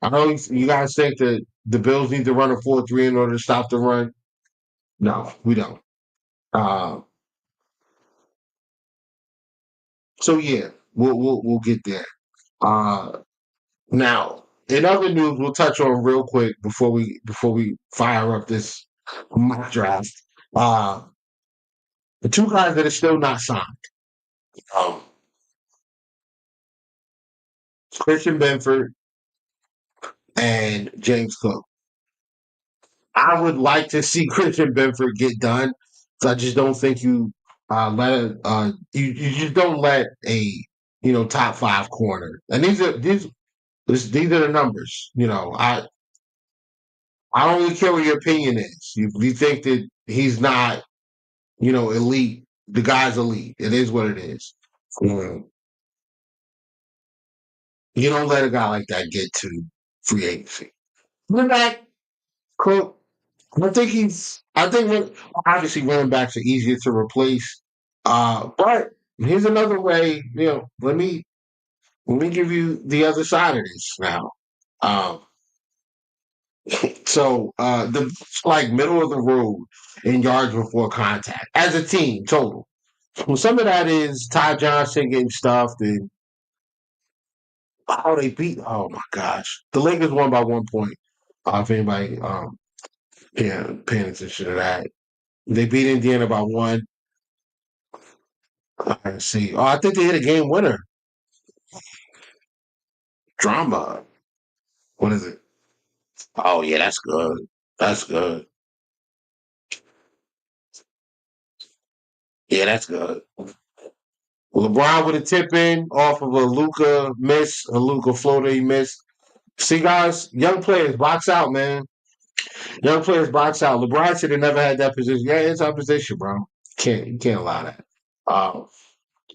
I know you guys think that the Bills need to run a 4-3 in order to stop the run. No, we don't. So yeah, we'll get there. Now, in other news, we'll touch on real quick before we fire up this mock draft. The two guys that are still not signed. Christian Benford and James Cook. I would like to see Christian Benford get done. So I just don't think you you just don't let a top 5 corner. And these are the numbers. I don't really care what your opinion is. If you think that he's not elite, the guy's elite. It is what it is. You don't let a guy like that get to free agency. Running back, Cook. I think obviously running backs are easier to replace. But here's another way. Let me give you the other side of this now. So the like middle of the road in yards before contact as a team total. Well, some of that is Ty Johnson getting stuffed and how they beat. Oh my gosh, the Lakers won by 1 point. If anybody paying attention to that, they beat Indiana by one. Let's see. Oh, I think they hit a game winner. Drama. What is it? Oh yeah, that's good. That's good. Yeah, that's good. LeBron with a tip in off of a Luca miss, a Luca floater he missed. See, guys, young players box out, man. Young players box out. LeBron should have never had that position. Yeah, it's our position, bro. You can't allow that.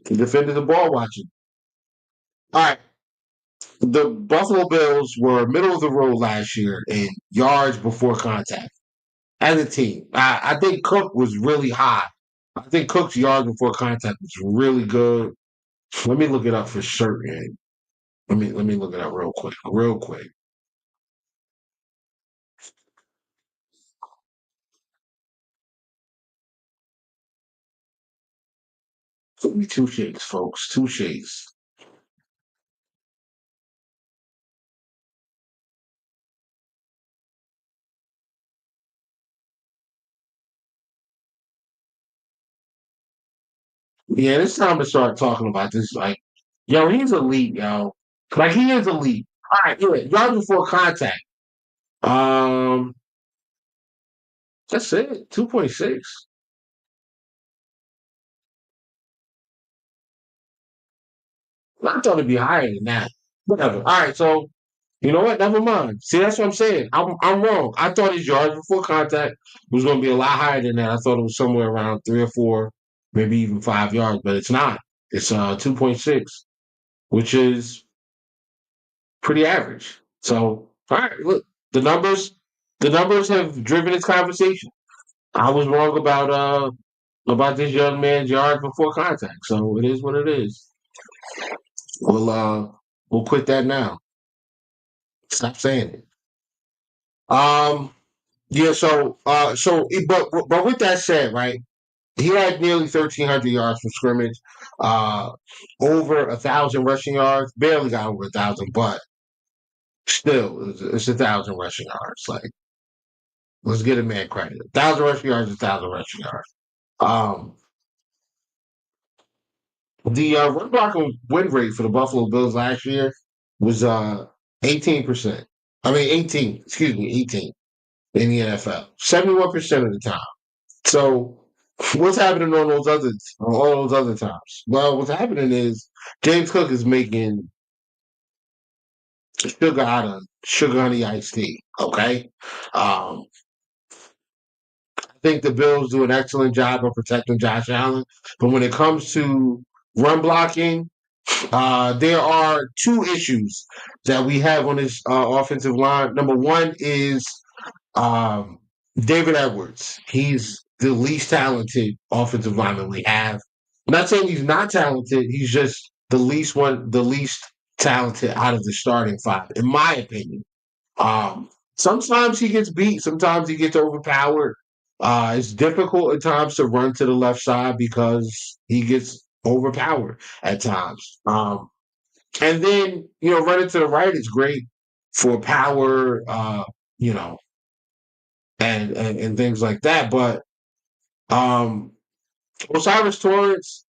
The defenders are ball watching. All right. The Buffalo Bills were middle of the road last year in yards before contact as a team. I think Cook was really high. I think Cook's yards before contact was really good. Let me look it up for certain. Let me look it up real quick. Real quick. Give me two shakes, folks. Two shakes. Yeah, it's time to start talking about this. Like, yo, he's elite, yo. Like he is elite. All right, yeah, yards before contact. Um, that's it. 2.6. I thought it'd be higher than that. Whatever. All right, so you know what? Never mind. See, that's what I'm saying. I'm wrong. I thought his yards before contact was going to be a lot higher than that. I thought it was somewhere around 3 or 4, maybe even 5 yards, but it's not. It's 2.6, which is pretty average. So, all right, look, the numbers, the numbers have driven this conversation. I was wrong about this young man's yards before contact. So it is what it is. We'll quit that now. Stop saying it. Um, yeah. But with that said, right, he had nearly 1,300 yards from scrimmage, uh, over 1,000 rushing yards. Barely got over 1,000, but still, it's 1,000 rushing yards. Like, let's get a man credit. 1,000 rushing yards, 1,000 rushing yards. Um, the run blocking win rate for the Buffalo Bills last year was 18%. I mean 18. Excuse me, 18 in the NFL. 71% of the time. So what's happening on all those other times? Well, what's happening is James Cook is making sugar out of sugar honey iced tea. Okay. I think the Bills do an excellent job of protecting Josh Allen, but when it comes to run blocking, there are two issues that we have on this offensive line. Number one is um, David Edwards. He's the least talented offensive lineman we have. I'm not saying he's not talented. He's just the least talented out of the starting five, in my opinion. Sometimes he gets beat. Sometimes he gets overpowered. It's difficult at times to run to the left side because he gets overpowered at times. And then, running to the right is great for power, you know, and things like that. But um, Osiris Torrance,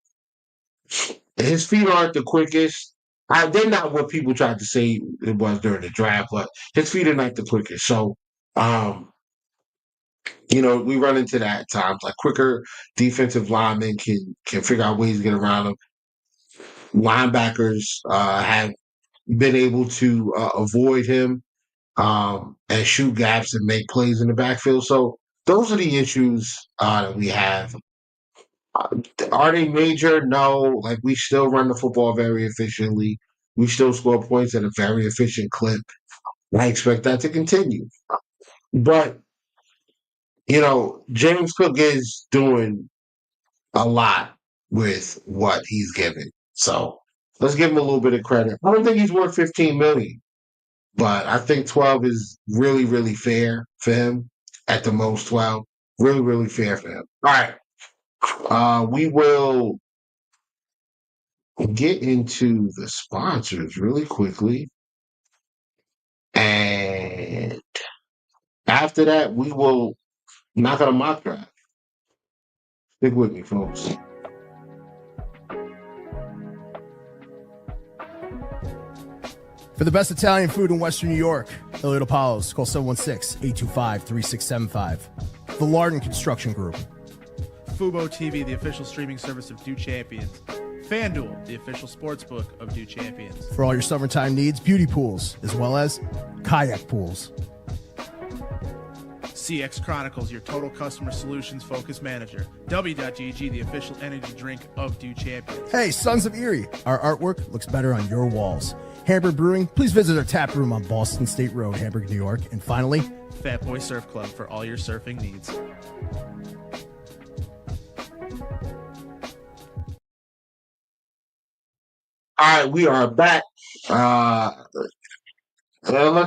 his feet aren't the quickest. They're not what people tried to say it was during the draft, but his feet are not the quickest. So, um, we run into that at times. Like quicker defensive linemen can figure out ways to get around them. Linebackers have been able to avoid him and shoot gaps and make plays in the backfield. So those are the issues that we have. Are they major? No. Like we still run the football very efficiently. We still score points at a very efficient clip. I expect that to continue. But James Cook is doing a lot with what he's given. So let's give him a little bit of credit. I don't think he's worth 15 million. but I think 12 is really, really fair for him. At the most, 12, really, really fair for him. All right, we will get into the sponsors really quickly, and after that, we will knock out a mock draft. Stick with me, folks. For the best Italian food in Western New York, Elliott Apollos, call 716-825-3675. The Lardon Construction Group. Fubo TV, the official streaming service of Do Champions. FanDuel, the official sportsbook of Do Champions. For all your summertime needs, beauty pools, as well as kayak pools. CX Chronicles, your total customer solutions focused manager. W.GG, the official energy drink of Do Champions. Hey, Sons of Erie, our artwork looks better on your walls. Hamburg Brewing, please visit our tap room on Boston State Road, Hamburg, New York. And finally, Fat Boy Surf Club for all your surfing needs. All right, we are back. Let's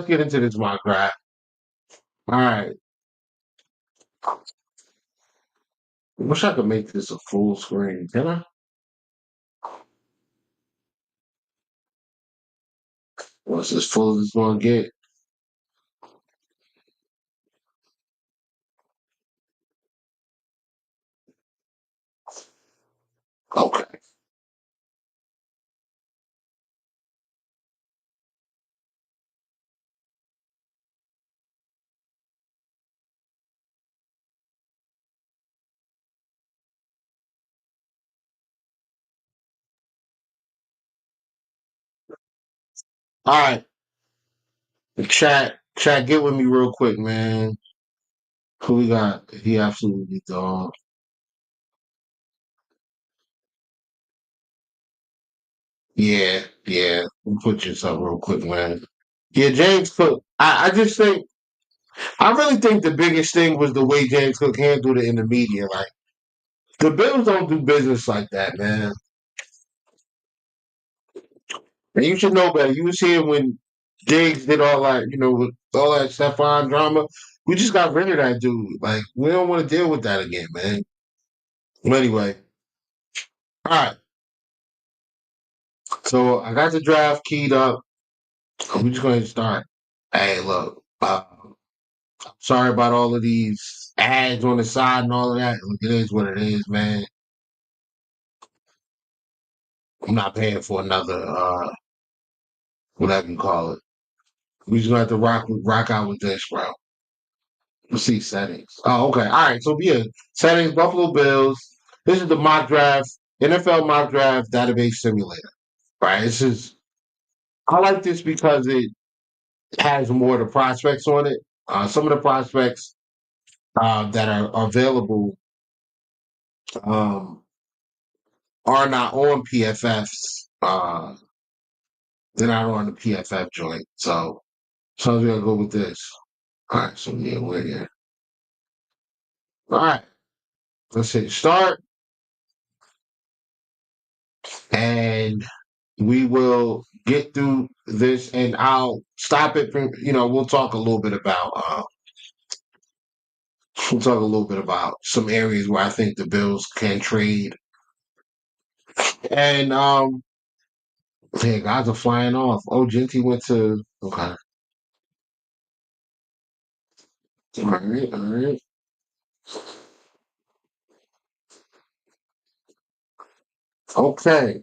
get into this mock draft. All right. I wish I could make this a full screen. Can I? What's as full as it's going to get? Okay. All right. Chat, get with me real quick, man. Who we got? He absolutely dog. Yeah. Put yourself real quick, man. Yeah, James Cook. I just think I really think the biggest thing was the way James Cook handled it in the media. Like the Bills don't do business like that, man. And you should know better. You was here when Diggs did all that, with all that Stephon drama. We just got rid of that dude. Like, we don't want to deal with that again, man. But anyway. All right. So I got the draft keyed up. We're just going to start. Hey, look. Sorry about all of these ads on the side and all of that. Look, it is what it is, man. I'm not paying for another, whatever you call it. We just going to have to rock out with this, bro. Let's see settings. Oh, okay. All right. So yeah, settings, Buffalo Bills. This is the mock draft, NFL mock draft database simulator. Right. I like this because it has more of the prospects on it. Some of the prospects that are available are not on PFFs. They're not on the PFF joint. So we're gonna go with this. All right. So yeah, we're here. All right. Let's hit start. And we will get through this and I'll stop it from, we'll talk a little bit about some areas where I think the Bills can trade. And yeah, guys are flying off. Oh, Genty went to okay. All right. Okay.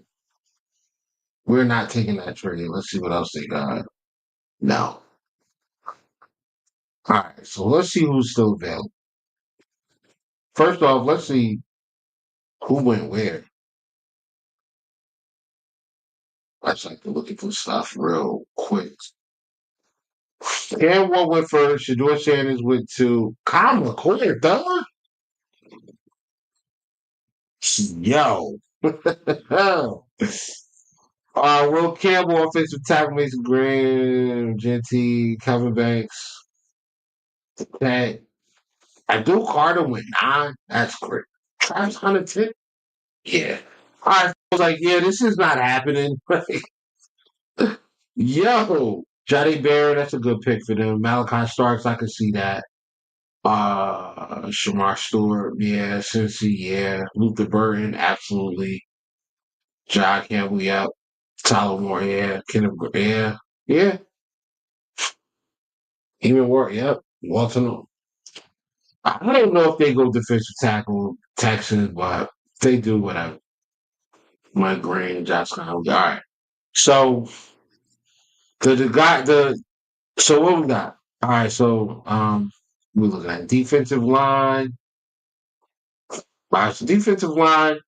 We're not taking that trade. Let's see what else they got. No. All right, so let's see who's still available. First off, let's see who went where. I just like to look for stuff real quick. Cam Ward went first. Shedeur Sanders went to Kyle McCord, third. Yo. Will Campbell, offensive tackle, Mason Graham, Genty, Calvin Banks. Okay. Abdul Carter went 9. That's great. Travis Hunter 10. Yeah. I was like, yeah, this is not happening. Yo. Jade Barrett, that's a good pick for them. Malachi Starks, I can see that. Shamar Stewart, yeah. Cincy, yeah. Luther Burton, absolutely. John Campbell, yeah. Tyler Moore, yeah. Kenneth, yeah. Yeah. Even Ward, yep. Walton. I don't know if they go defensive tackle Texans, but if they do, whatever. Mike Green, Josh Conley. All right. So so what we got? All right, so we're looking at defensive line. All right, so defensive line,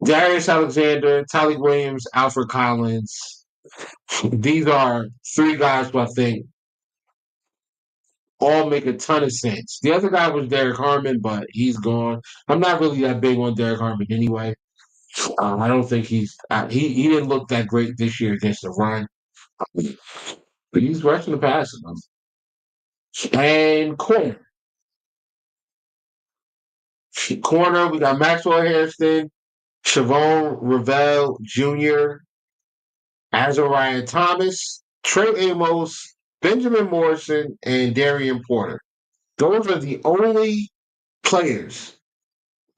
Darius Alexander, Tyler Williams, Alfred Collins. These are three guys who I think all make a ton of sense. The other guy was Derek Harmon, but he's gone. I'm not really that big on Derek Harmon anyway. I don't think he didn't look that great this year against the run, but he's rushing the passes. And corner, we got Maxwell Hairston, Shavon Ravel Jr., Azariah Thomas, Trey Amos, Benjamin Morrison, and Darian Porter. Those are the only players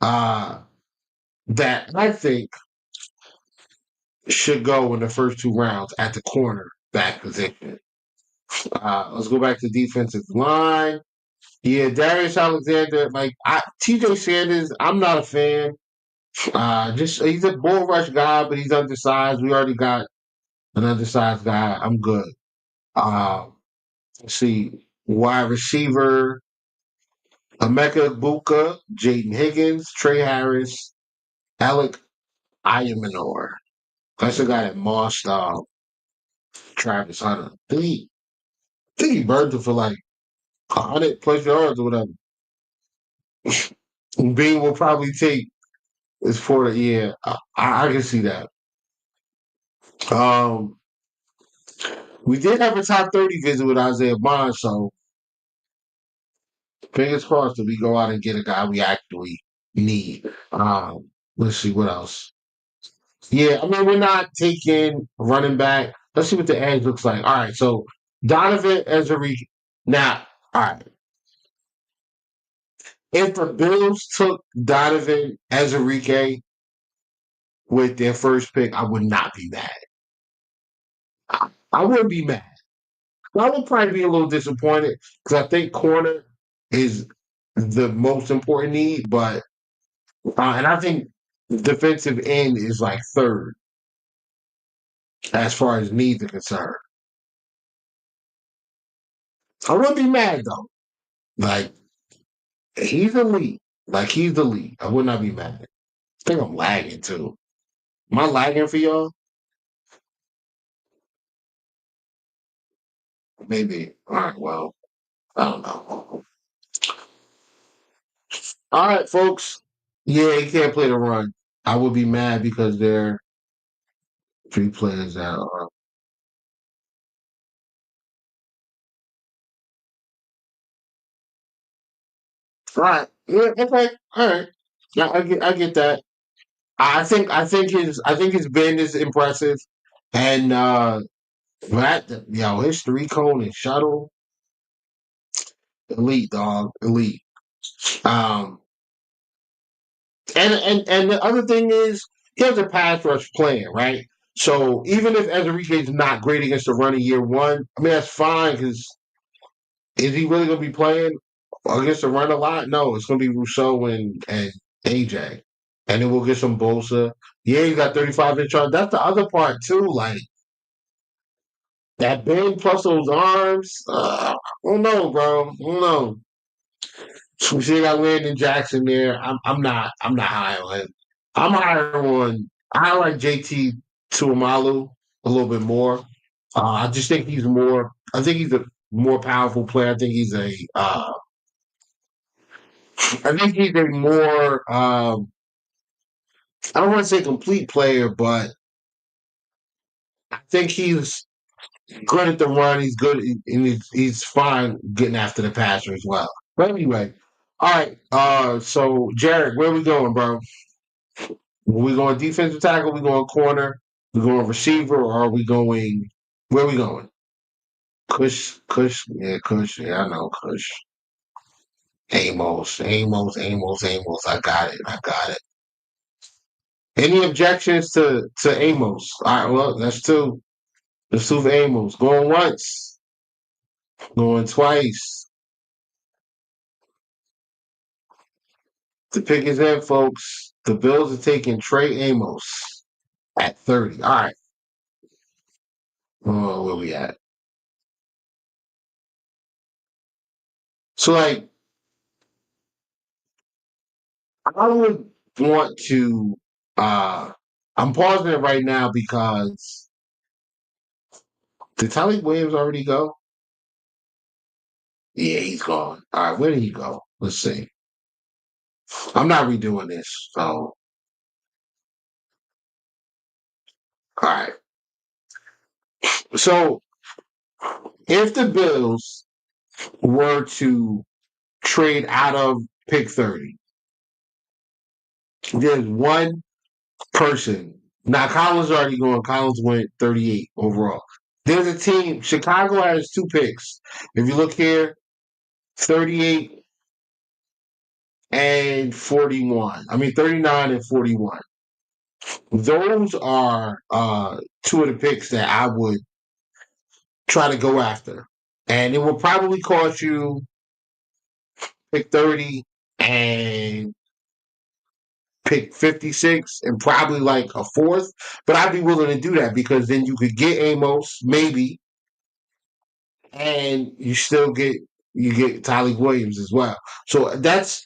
that I think should go in the first two rounds at the corner back position. Let's go back to defensive line. Yeah, Darius Alexander, TJ Sanders, I'm not a fan. Just he's a bull rush guy, but he's undersized. We already got an undersized guy. I'm good. Let's see, wide receiver, Emeka Buka, Jaden Higgins, Trey Harris, Alec Ayamanor. That's the guy that mossed Travis Hunter. I think he burned him for like 100 plus yards or whatever. Bean will probably take his 40. Yeah, I can see that. We did have a top 30 visit with Isaiah Bond, so fingers crossed that we go out and get a guy we actually need. Let's see what else. Yeah, I mean, we're not taking running back. Let's see what the edge looks like. All right, so Donovan Ezerique. Now, all right. If the Bills took Donovan Ezerique with their first pick, I would not be mad. I wouldn't be mad. I would probably be a little disappointed because I think corner is the most important need, but and I think defensive end is like third as far as needs are concerned. I wouldn't be mad though. Like he's elite. Like he's elite. I would not be mad. I think I'm lagging too. Am I lagging for y'all? Maybe. All right. Well, I don't know. All right, folks. Yeah, he can't play the run. I would be mad because there are three players that are. Right. Yeah, okay. All right. Yeah, I get that. I think his bend is impressive. And his three cone and shuttle, elite dog. Elite. Um and the other thing is he has a pass rush plan, right? So even if Ezerique is not great against the run in year one, I mean that's fine because is he really gonna be playing against the run a lot? No, it's gonna be Rousseau and AJ. And then we'll get some Bosa. Yeah, he got 35-inch arms. That's the other part too. Like that bend plus those arms. I don't know, bro. I don't know. We still got Landon Jackson there. I'm not high on him. I'm higher on. I like JT Tuamalu a little bit more. I just think he's more. I think he's a more powerful player. I think he's a. I think he's a more. I don't want to say complete player, but I think he's good at the run. He's good, and he's fine getting after the passer as well. But anyway, all right. So Jared, where we going, bro? We going defensive tackle? We going corner? We going receiver? Or are we going? Where we going? Kush, yeah, I know Kush. Amos. I got it. Any objections to Amos? All right, well, that's two. Let's two for Amos. Going once, going twice. The pick is in, folks. The Bills are taking Trey Amos at 30. All right. Where we at? So, like, I would want to. I'm pausing it right now because did Tyleek Williams already go? Yeah, he's gone. All right, where did he go? Let's see. I'm not redoing this. So, all right. So, if the Bills were to trade out of pick 30, there's one person. Now, Collins already going. Collins went 38 overall. There's a team. Chicago has two picks. If you look here, 38 and 41. I mean, 39 and 41. Those are two of the picks that I would try to go after. And it will probably cost you pick 30 and pick 56 and probably like a fourth. But I'd be willing to do that because then you could get Amos, maybe, and you get Tyleek Williams as well. So that's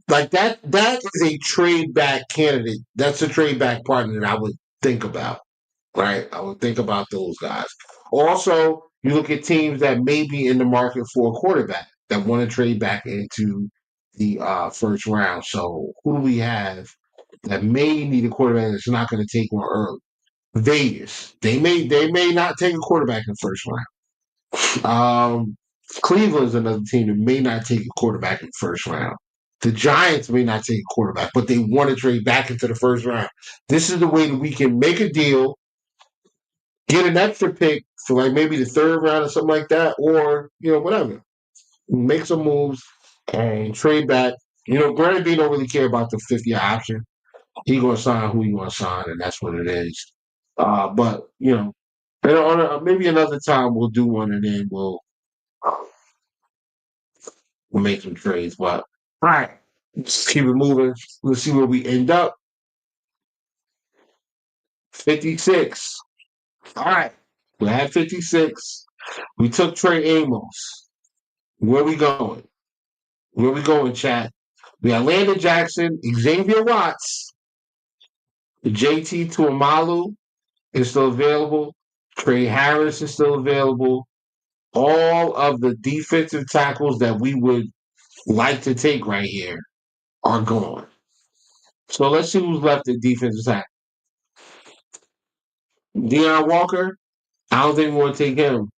like that is a trade back candidate. That's a trade back partner that I would think about. Right? I would think about those guys. Also, you look at teams that may be in the market for a quarterback that want to trade back into the first round. So who do we have that may need a quarterback that's not going to take one early? Vegas. They may not take a quarterback in the first round. Cleveland's another team that may not take a quarterback in the first round. The Giants may not take a quarterback, but they want to trade back into the first round. This is the way that we can make a deal, get an extra pick for like maybe the third round or something like that, or whatever. Make some moves and trade back. Granted, they don't really care about the 50 option. He gonna sign who he gonna sign, and that's what it is. But maybe another time we'll do one, and then we'll make some trades. But all right, let's keep it moving. Let's see where we end up. 56. All right, we had 56. We took Trey Amos. Where we going? Where we going, chat? We got Landon Jackson, Xavier Watts, JT Tuamalu is still available. Trey Harris is still available. All of the defensive tackles that we would like to take right here are gone. So let's see who's left at defensive tackle. Deion Walker, I don't think we want to take him.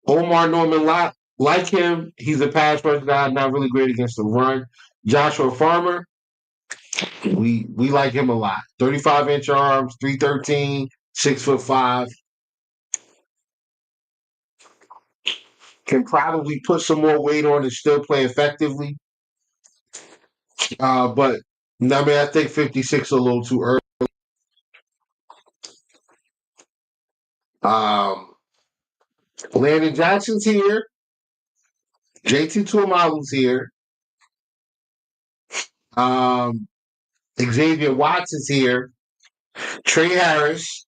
Omar Norman Lott, like him, he's a pass rush guy, not really great against the run. Joshua Farmer, we like him a lot. 35-inch arms, 313, 6'5". Can probably put some more weight on and still play effectively. But I think 56 is a little too early. Landon Jackson's here. JT Tuamalu's here. Xavier Watts is here. Trey Harris.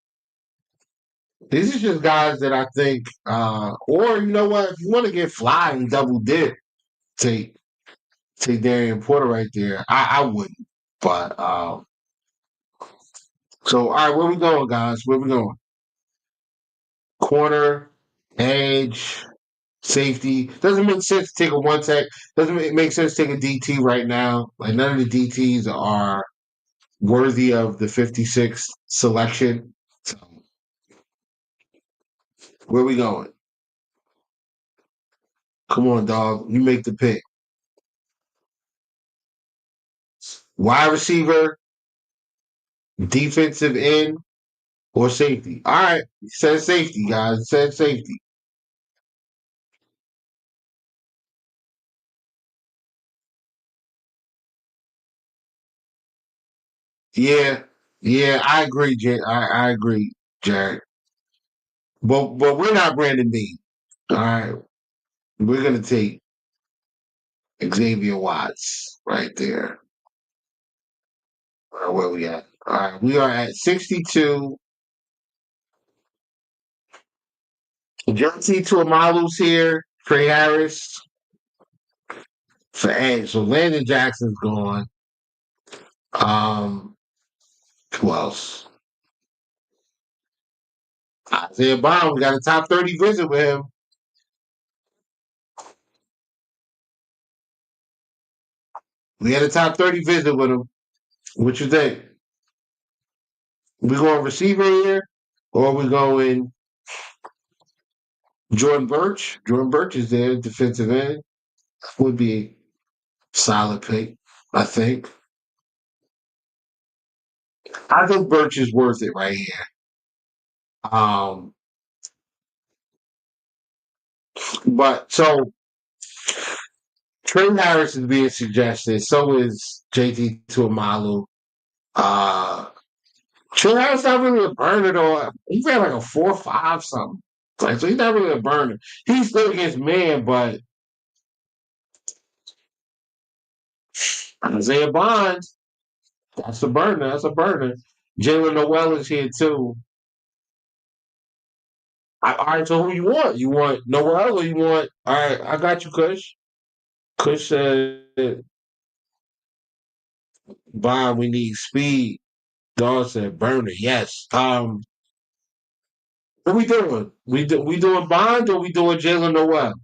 These are just guys that I think, or you know what, if you want to get fly and double dip, take Darian Porter right there. I wouldn't. But so all right, where we going, guys? Where we going? Corner, edge, safety. Doesn't make sense to take a one tech. Doesn't make sense to take a DT right now. Like none of the DTs are worthy of the 56th selection. So where we going? Come on, dog. You make the pick. Wide receiver, defensive end, or safety. All right. It says safety, guys. It says safety. Yeah, yeah, I agree, I agree, Jared. But we're not Brandon Bean. All right, we're gonna take Xavier Watts right there. Where we at? All right, we are at 62. JT Tuamalu's here. Trey Harris for edge. So Landon Jackson's gone. Um, who else? Isaiah Bond. We got a top 30 visit with him. We had a top 30 visit with him. What you think? We going receiver here, or we going Jordan Birch? Jordan Birch is there, defensive end. Would be a solid pick, I think. I think Birch is worth it right here. Um, but so Trey Harris is being suggested. So is JT Tuamalu. Uh, Trey Harris not really a burner though. He ran like a 4.5 something. Like, so he's not really a burner. He's good against man, but Isaiah Bond, that's a burner. That's a burner. Jalen Noel is here too. All right, so who you want? You want Noel or you want? All right, I got you, Kush. Kush said, Bond, we need speed. Dawn said, burner, yes. What we doing? We doing Bond or we doing Jalen Noel?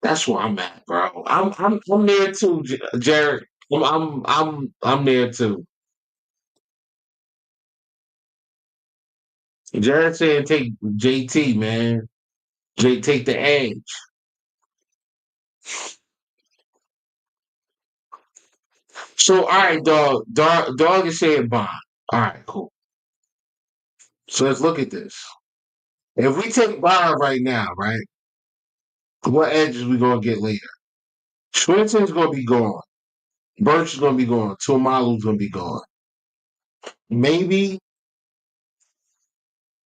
That's where I'm at, bro. I'm there too, Jared. I'm there too. Jared said take JT, man. Take the edge. So all right, dog is saying Bond. All right, cool. So let's look at this. If we take Bond right now, right? What edges we gonna get later? Swenson's gonna be gone. Birch is gonna be gone. Tuamalu's gonna be gone. Maybe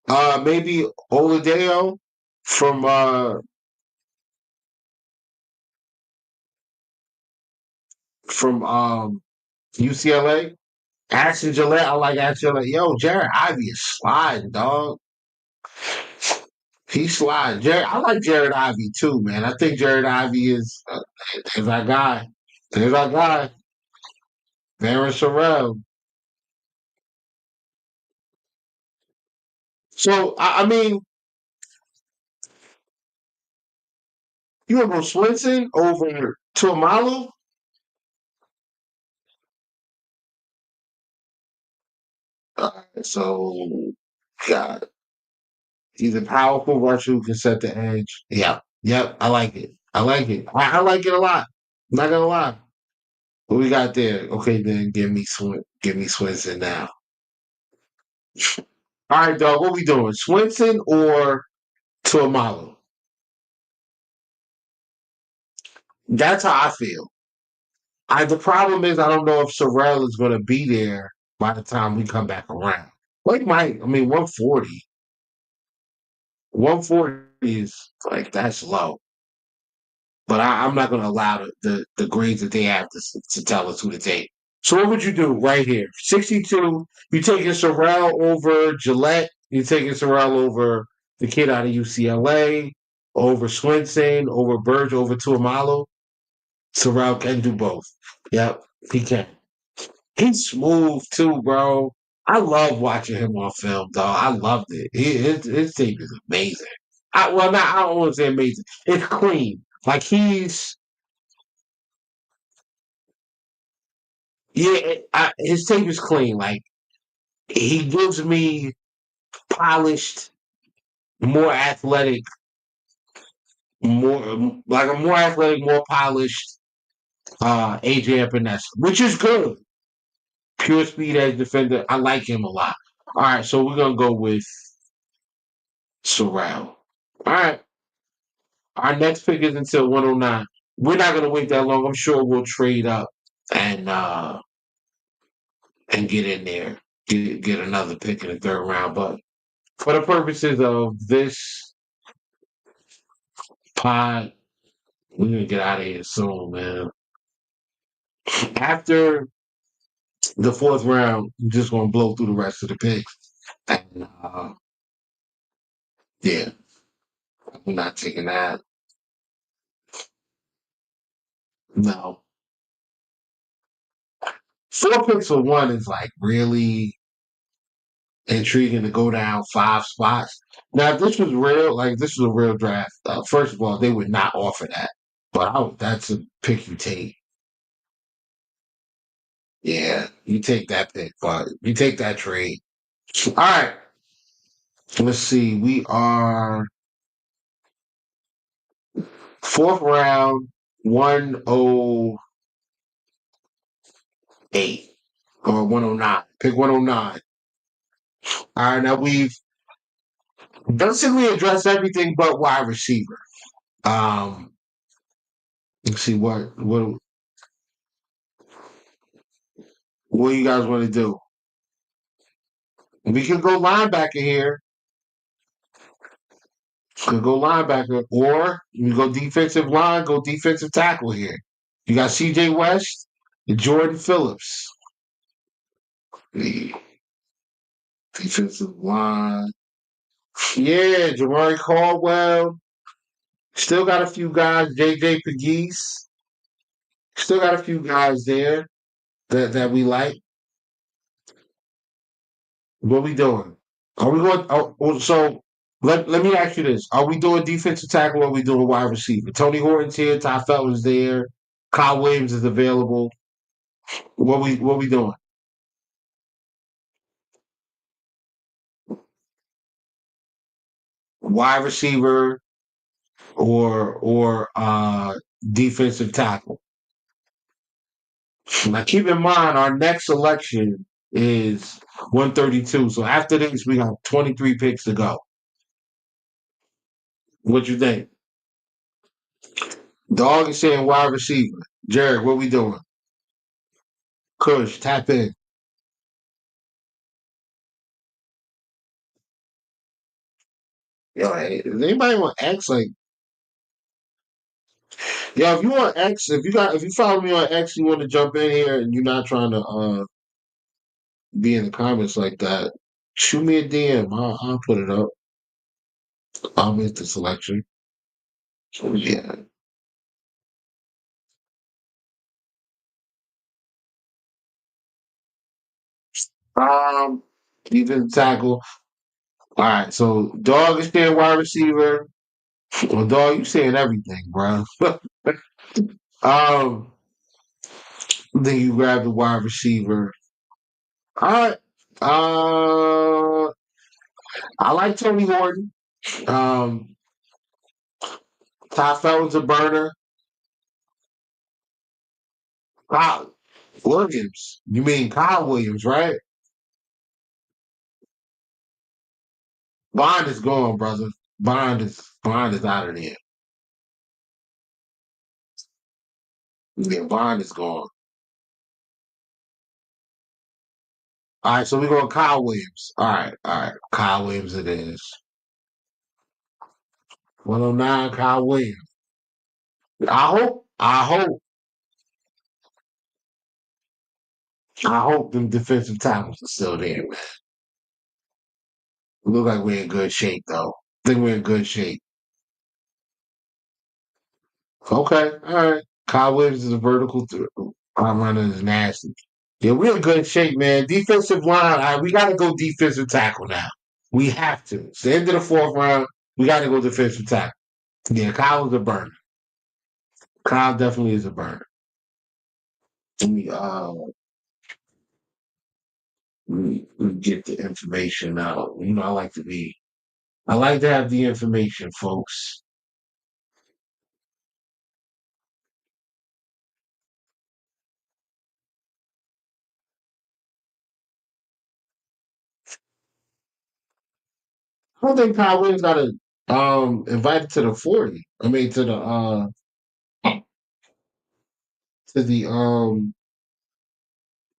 Oladeo from UCLA. Ashton Gillette, I like Ashton Gillette. Yo, Jared Ivey is sliding, dog. He's sliding. I like Jared Ivey too, man. I think Jared Ivey is there's our guy. There's our guy. Darren Sherrill. So I mean, you want to go Swenson over Tuamalu? So God, he's a powerful rusher who can set the edge. Yeah. Yep. I like it. I like it. I like it a lot. I'm not gonna lie. What we got there? Okay, then give me Swenson now. All right, dog. What we doing? Swenson or Tuamalu? That's how I feel. The problem is I don't know if Sorrell is gonna be there by the time we come back around. Like Mike, I mean 140. 140 is like that's low. But I'm not going to allow the grades that they have to tell us who to take. So what would you do right here? 62, you taking Sorrell over Gillette, you taking Sorrell over the kid out of UCLA, over Swenson, over Burge, over Tuamalu. Sorrell can do both. Yep, he can. He's smooth too, bro. I love watching him on film, dog. I loved it. His team is amazing. I don't want to say amazing. It's clean. Like his tape is clean. Like he gives me polished, more athletic, more athletic, more polished AJ Epinesa, which is good. Pure speed as defender. I like him a lot. All right, so we're gonna go with Sorrell. All right. Our next pick is until 109. we're not gonna wait that long. I'm sure we'll trade up and get in there, get another pick in the third round. But for the purposes of this pod, we're gonna get out of here soon, man. After the fourth round, I'm just gonna blow through the rest of the picks. And yeah, I'm not taking that. No. 4 picks for one is like really intriguing to go down 5 spots. Now, if this was real, like this was a real draft, first of all, they would not offer that. But that's a pick you take. Yeah, you take that pick, but you take that trade. All right. Let's see. We are fourth round, 108 or 109. Pick 109. All right, now we've basically addressed everything but wide receiver. Let's see what you guys want to do. We can go linebacker here. Could go linebacker, or you go defensive line, go defensive tackle here. You got C.J. West and Jordan Phillips. The defensive line. Yeah, Jamari Caldwell. Still got a few guys. J.J. Pegues. Still got a few guys there that we like. What we doing? Are we going? So let me ask you this: are we doing defensive tackle or are we doing wide receiver? Tony Horton's here. Ty Felton's there. Kyle Williams is available. What we doing? Wide receiver or defensive tackle. Now keep in mind our next selection is 132. So after this, we got 23 picks to go. What you think? Dog is saying wide receiver. Jared, what we doing? Kush, tap in. Yo, hey, does anybody want X? Like, yo, if you want X, if you follow me on X, you want to jump in here and you're not trying to be in the comments like that, shoot me a DM. I'll put it up. I'll make the selection. So yeah. Um, defensive tackle. All right, so dog is saying wide receiver. Well, dog, you saying everything, bro. um, then you grab the wide receiver. All right. I like Tony Horton. Um, Ty Felton's a burner. Kyle Williams. You mean Kyle Williams, right? Bond is gone, brother. Bond is out of there. Yeah, Bond is gone. All right, so we're going Kyle Williams. All right. Kyle Williams it is. 109, Kyle Williams. I hope them defensive tackles are still there, man. We look like we're in good shape, though. I think we're in good shape. Okay, all right. Kyle Williams is a vertical runner is nasty. Yeah, we're in good shape, man. Defensive line, all right, we got to go defensive tackle now. We have to. It's the end of the fourth round. We got to go defensive tackle. Yeah, Kyle is a burner. Kyle definitely is a burner. Let me, we get the information out. You know, I like to have the information, folks. I don't think Kyle Williams got invited to the 40. I mean to the to the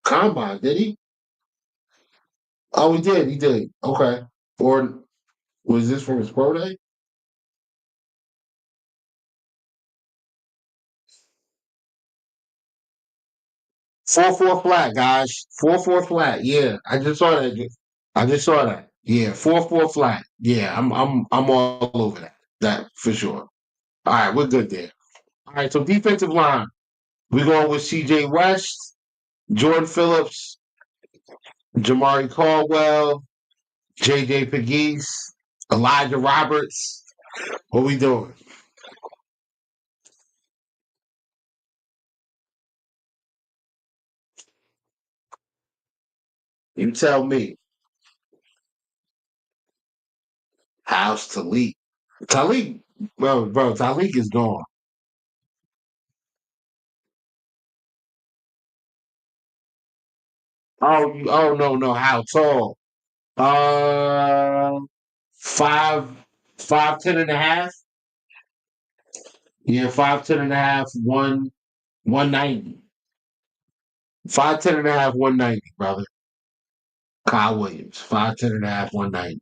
combine, did he? Oh, he did. He did. Okay. Or was this from his pro day? 4-4 flat, guys. 4-4 flat. Yeah, I just saw that. I just saw that. Yeah, 4-4 flat. Yeah, I'm all over that. That for sure. All right, we're good there. All right, so defensive line. We're going with C.J. West, Jordan Phillips, Jamari Caldwell, J.J. Pegues, Elijah Roberts. What we doing? You tell me. How's Talik? Talik, bro, Talik is gone. Oh no, no. How tall? Uh, five, 5'10.5". Yeah, 5'10.5", 190. 5'10.5", 190, brother. Kyle Williams, 5'10.5", 190.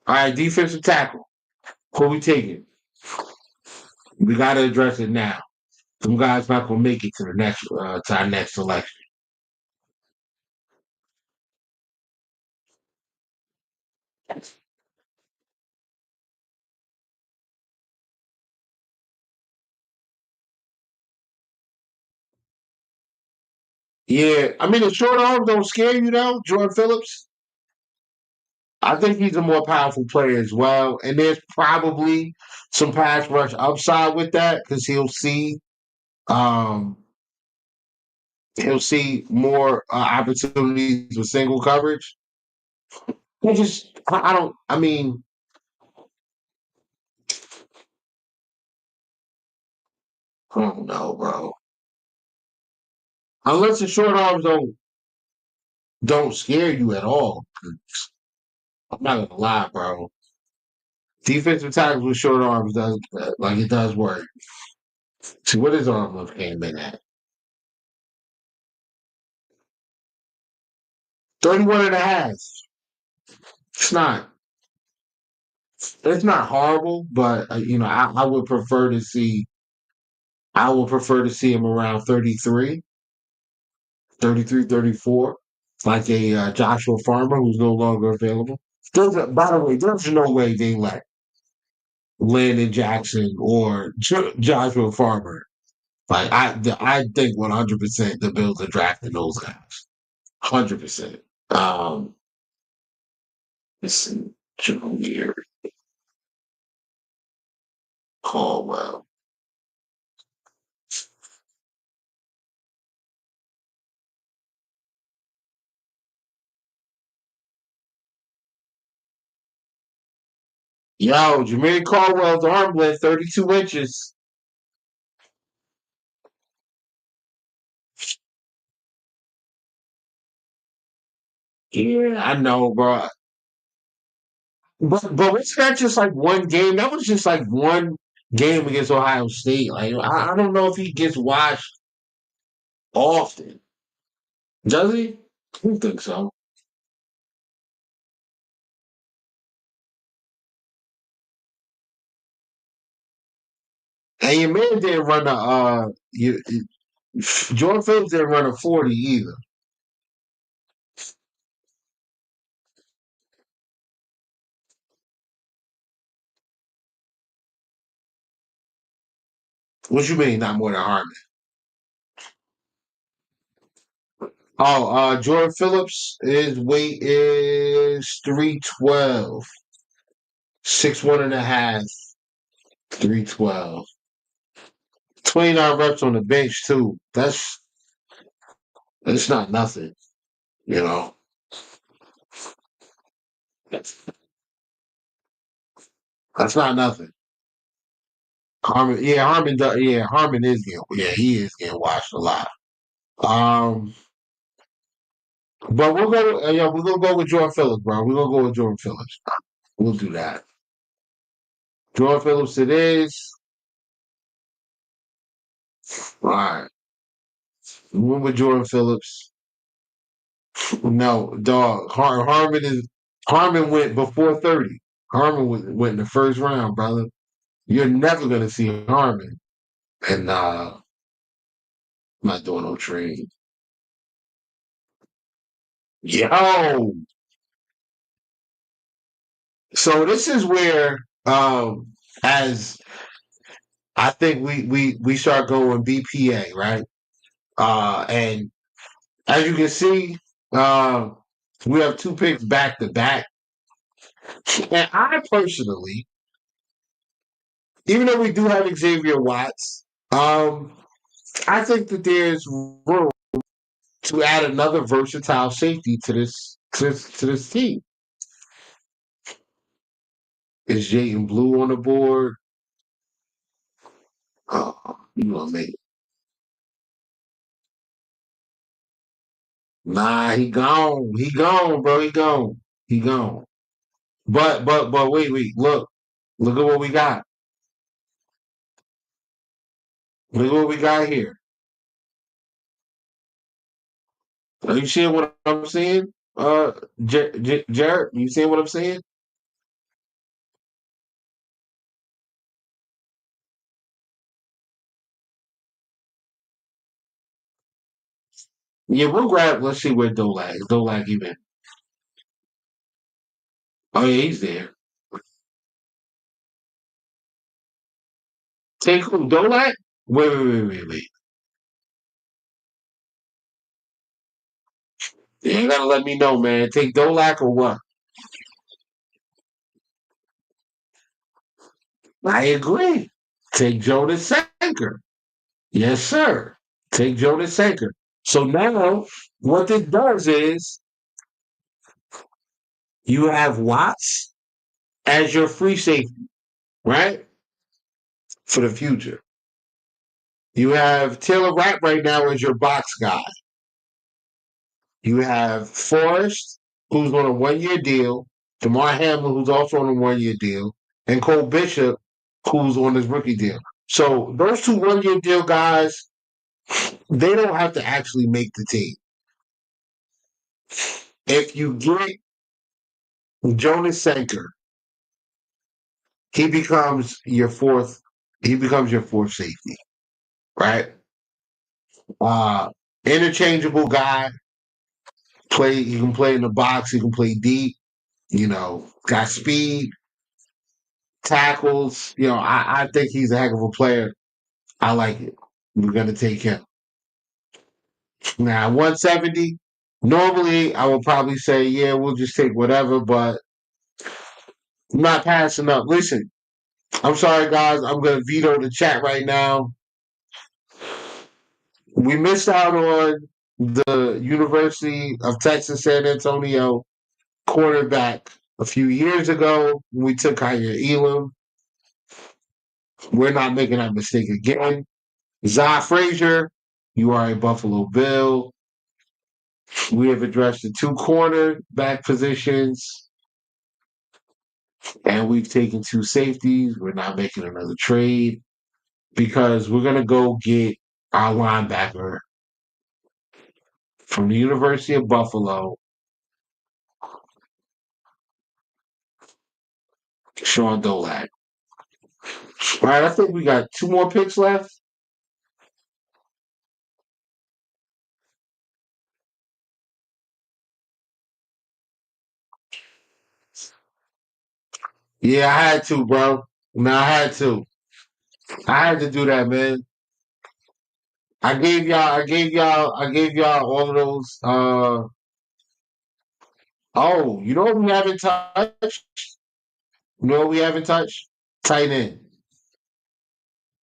All right, defensive tackle. Who we taking? We got to address it now. Some guys not gonna make it to the next to our next selection. Yeah, I mean the short arms don't scare you though, Jordan Phillips. I think he's a more powerful player as well, and there's probably some pass rush upside with that because um he'll see more opportunities with single coverage. I don't. I mean, I don't know, bro. Unless the short arms don't scare you at all. I'm not gonna lie, bro. Defensive tackles with short arms does like it does work. See what his arm length came in at 31 and a half. It's not. It's not horrible, but I would prefer to see. I would prefer to see him around 33, 33, 34, like a Joshua Farmer who's no longer available. By the way, there's no way they let Landon Jackson or Joshua Farmer. Like I think 100% the Bills are drafting those guys. 100%. Listen, Junior Caldwell. Yo, Jameer Caldwell's arm length 32 inches. Yeah, I know, bro. But was that just like one game? That was just like one game against Ohio State. Like I don't know if he gets watched often. Does he? I don't think so. And your man didn't run a Jordan Phillips didn't run a 40 either. What you mean not more than Harmon? Oh, Jordan Phillips, his weight is 312. 6'1" and a half, 312. 29 reps on the bench too. That's not nothing, you know. That's not nothing. Harmon does, Harmon is getting, he is getting watched a lot. Um, but we're gonna go with Jordan Phillips, bro. We're gonna go with Jordan Phillips. We'll do that. Jordan Phillips, it is. All right. Remember Jordan Phillips? No, dog. Harmon went before 30. Went in the first round, brother. You're never gonna see Harmon. And I'm not doing no trade. Yo. So this is where as I think we start going BPA, right? And as you can see, we have 2 picks back to back. And I personally, even though we do have Xavier Watts, I think that there's room to add another versatile safety to this team. Is Jayden Blue on the board? Oh, you gonna make it. Nah, he gone. He gone, bro. He gone. He gone. But wait. Look at what we got. Look at what we got here. Are you seeing what I'm saying? Jared, you seeing what I'm saying? Yeah, we'll grab. Let's see where Dolak is. Dolak even. Oh yeah, he's there. Take who? Dolak? Wait. You gotta let me know, man. Take Dolak or what? I agree. Take Jonas Sanker. Yes, sir. Take Jonas Sanker. So now, what this does is you have Watts as your free safety, right? For the future. You have Taylor Rapp right now as your box guy. You have Forrest, who's on a 1-year deal, DeMar Hamlin, who's also on a 1-year deal, and Cole Bishop, who's on his rookie deal. So those 2 1-year deal guys, they don't have to actually make the team. If you get Jonas Sanker, he becomes your fourth safety, right? Interchangeable guy. He can play in the box, he can play deep, got speed, tackles. I think he's a heck of a player. I like it. We're gonna take him. Now 170. Normally I would probably say, yeah, we'll just take whatever, but I'm not passing up. Listen, I'm sorry guys, I'm gonna veto the chat right now. We missed out on the University of Texas San Antonio quarterback a few years ago when we took Kyer Elam. We're not making that mistake again. Zah Frazier, you are a Buffalo Bill. We have addressed the 2 cornerback positions, and we've taken 2 safeties. We're not making another trade because we're going to go get our linebacker from the University of Buffalo, Sean Dolak. All right, I think we got 2 more picks left. Yeah, I had to, bro. No, I had to. I had to do that, man. I gave y'all all of those. Oh, you know what we haven't touched? You know what we haven't touched? Tight end.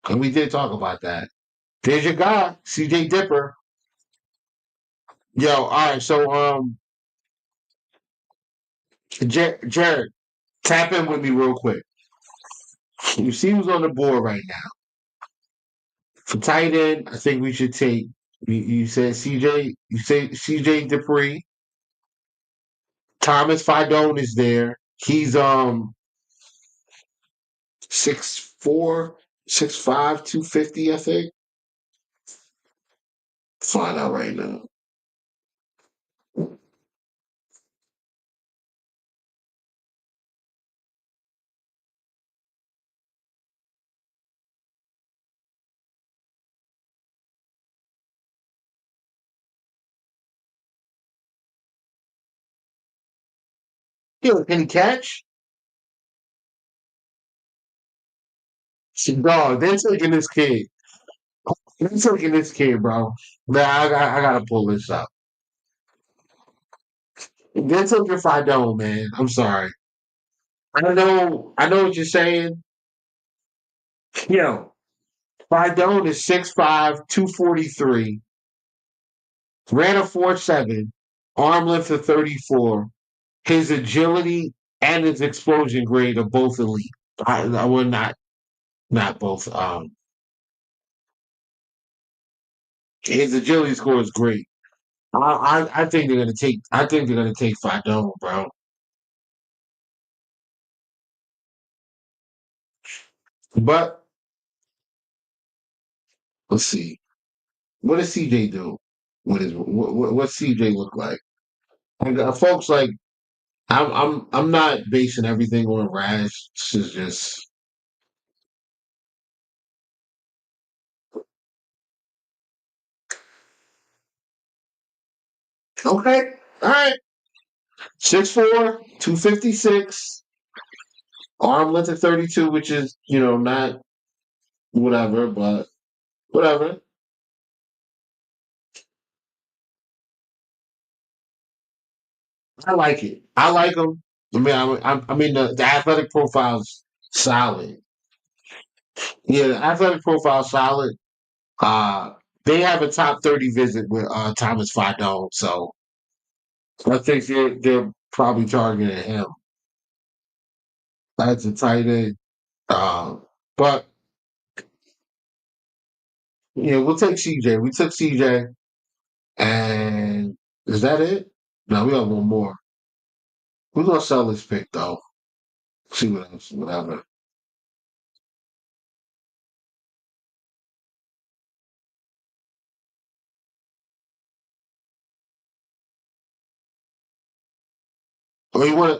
And we did talk about that. There's your guy, CJ Dipper. Yo, all right. So, Jared, tap in with me real quick. You see who's on the board right now. For tight end, I think we should take. You said CJ. You say CJ Dupree. Thomas Fidone is there. He's 6'4", 6'5", 250, I think. Find out right now. Yo, can he catch? Dog, they're taking this kid. They're taking this kid, bro. Man, I gotta pull this up. They're taking Fidone, man. I'm sorry. I know what you're saying. Yo, Fidone is 6'5", 243, ran a 4.7, arm length of 34. His agility and his explosion grade are both elite. I would not both. His agility score is great. I think they're gonna take. I think they're gonna take Fidone, bro. But let's see. What does CJ do? What CJ look like? And folks, like I'm not basing everything on Rash. This is just okay. All right. 6'4", 256, arm length of 32, which is not whatever, but whatever. I like it. I like him. I mean the athletic profile's solid. Yeah, the athletic profile's solid. Uh, they have a top 30 visit with Thomas Fidone, so I think they're probably targeting him. That's a tight end. But yeah, we'll take CJ. We took CJ, and is that it? No, we have one more. We're gonna sell this pick though. See what else, whatever.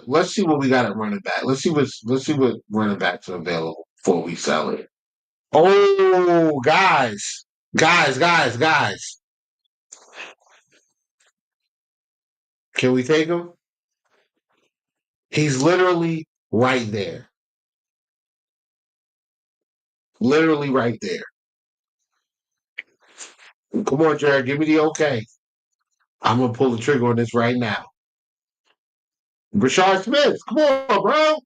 Let's see what we got at running back. Let's see what running backs are available before we sell it. Oh, guys. Can we take him? He's literally right there. Literally right there. Come on, Jared, give me the okay. I'm gonna pull the trigger on this right now. Rashard Smith, come on, bro.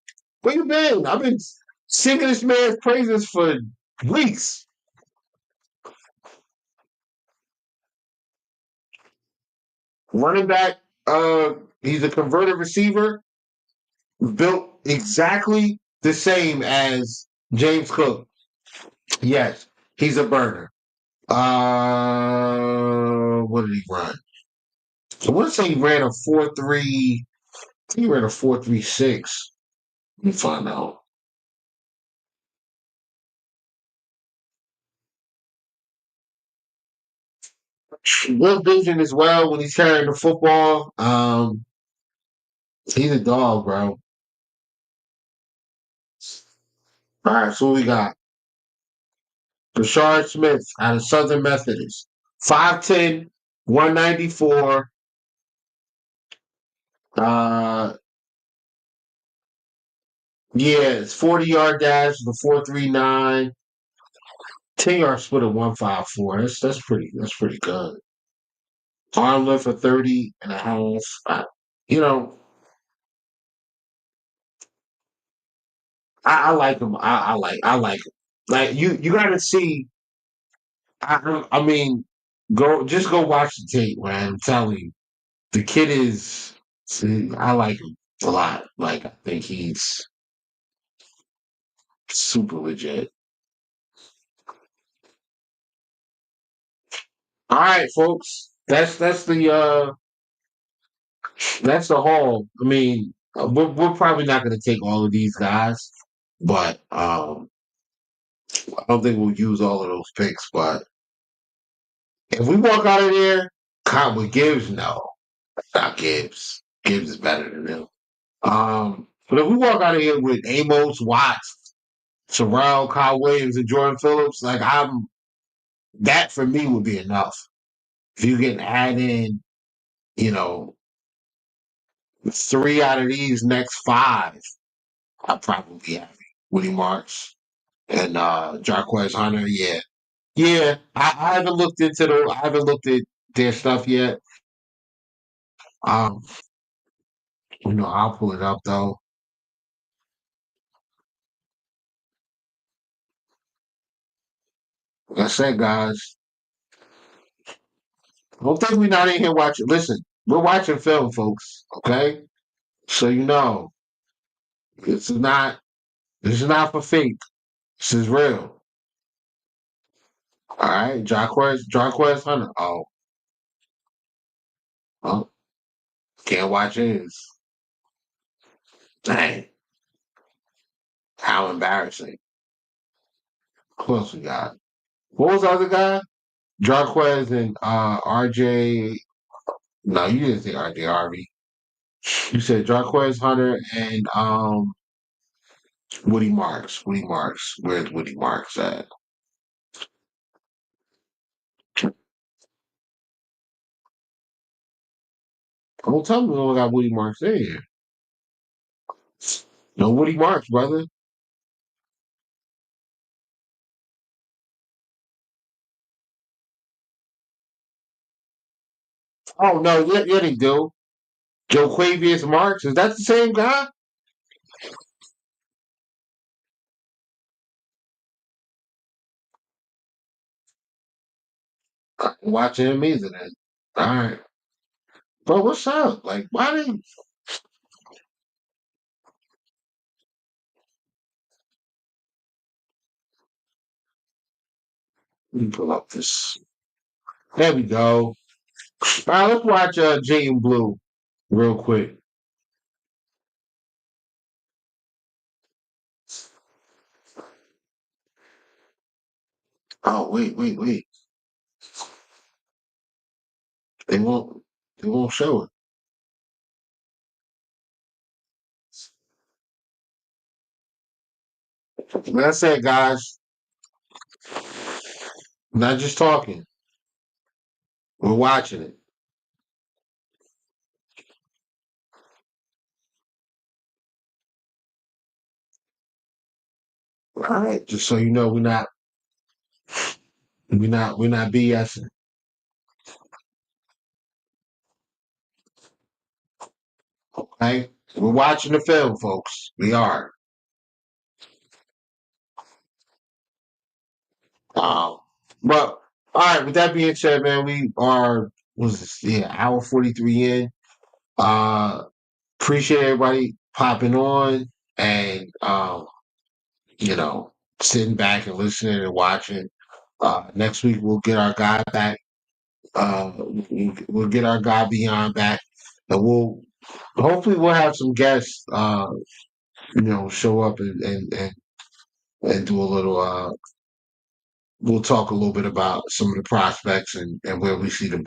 Where you been? I've been singing this man's praises for weeks. Running back, he's a converted receiver, built exactly the same as James Cook. Yes, he's a burner. What did he run? I want to say he ran a 4.3. I think he ran a 4.36. Let me find out. Good vision as well when he's carrying the football. He's a dog, bro. All right, so we got Rashard Smith out of Southern Methodist. 5'10", 194. Yeah, it's 40-yard dash, the 4.39. 10-yard split of 154. That's pretty good. Arm length for 30 and a half. You know, I like him. I like him. Like you got to see. I mean, go watch the tape, man. I'm telling you, the kid is. See, I like him a lot. Like I think he's super legit. All right, folks. That's the haul. I mean, we're probably not going to take all of these guys, but I don't think we'll use all of those picks. But If we walk out of there, with Gibbs, no, not Gibbs. Gibbs is better than him. But if we walk out of here with Amos, Watts, Terrell, Kyle Williams, and Jordan Phillips, like that for me would be enough. If you can add in, you know, 3 out of these next 5, I'll probably be happy. Woody Marks and Jarquez Hunter, yeah. Yeah, I haven't looked into I haven't looked at their stuff yet. Um, I'll pull it up though. Like I said, guys, don't think we're not in here watching. Listen, we're watching film, folks. Okay, so this is not for fake. This is real. All right, Jarquez Hunter. Oh, can't watch his. Dang, how embarrassing. Who else we got? What was the other guy? Jarquez and RJ. No, you didn't say RJ Harvey. You said Jarquez Hunter and Woody Marks. Woody Marks. Where's Woody Marks at? Don't tell me we only got Woody Marks in here. No Woody Marks, brother. Oh no, yeah, they do. Joe Quavius Marks. Is that the same guy? I ain't watching him either then. All right. Bro, what's up? Like, why didn't let me pull up this? There we go. All right, let's watch Jay and Blue real quick. Oh, wait. They won't show it. Like I said, guys, not just talking. We're watching it. All right. Just so you know, we're not BSing. Okay? We're watching the film, folks. We are. But all right, with that being said, man, we are was this, yeah, hour 43 in. Uh Appreciate everybody popping on and sitting back and listening and watching. Next week we'll get our guy back. We'll get our guy Beyond back, and we'll have some guests. Show up and do a little. We'll talk a little bit about some of the prospects and where we see the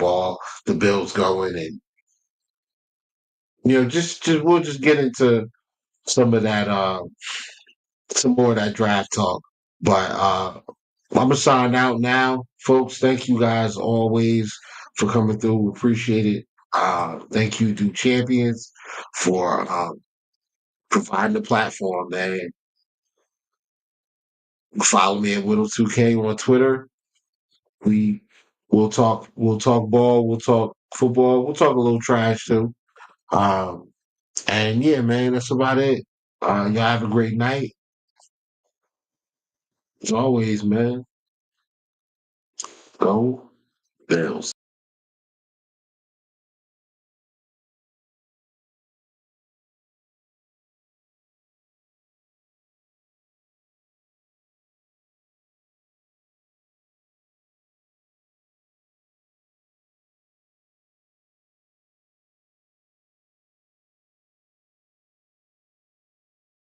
Bills going, and just we'll just get into some of that, some more of that draft talk. But I'm gonna sign out now, folks. Thank you guys always for coming through. We appreciate it. Thank you to Champions for providing the platform, man. Follow me at Whittle2K on Twitter. We'll talk ball, we'll talk football, we'll talk a little trash too. And yeah, man, that's about it. Y'all have a great night. As always, man. Go Bills.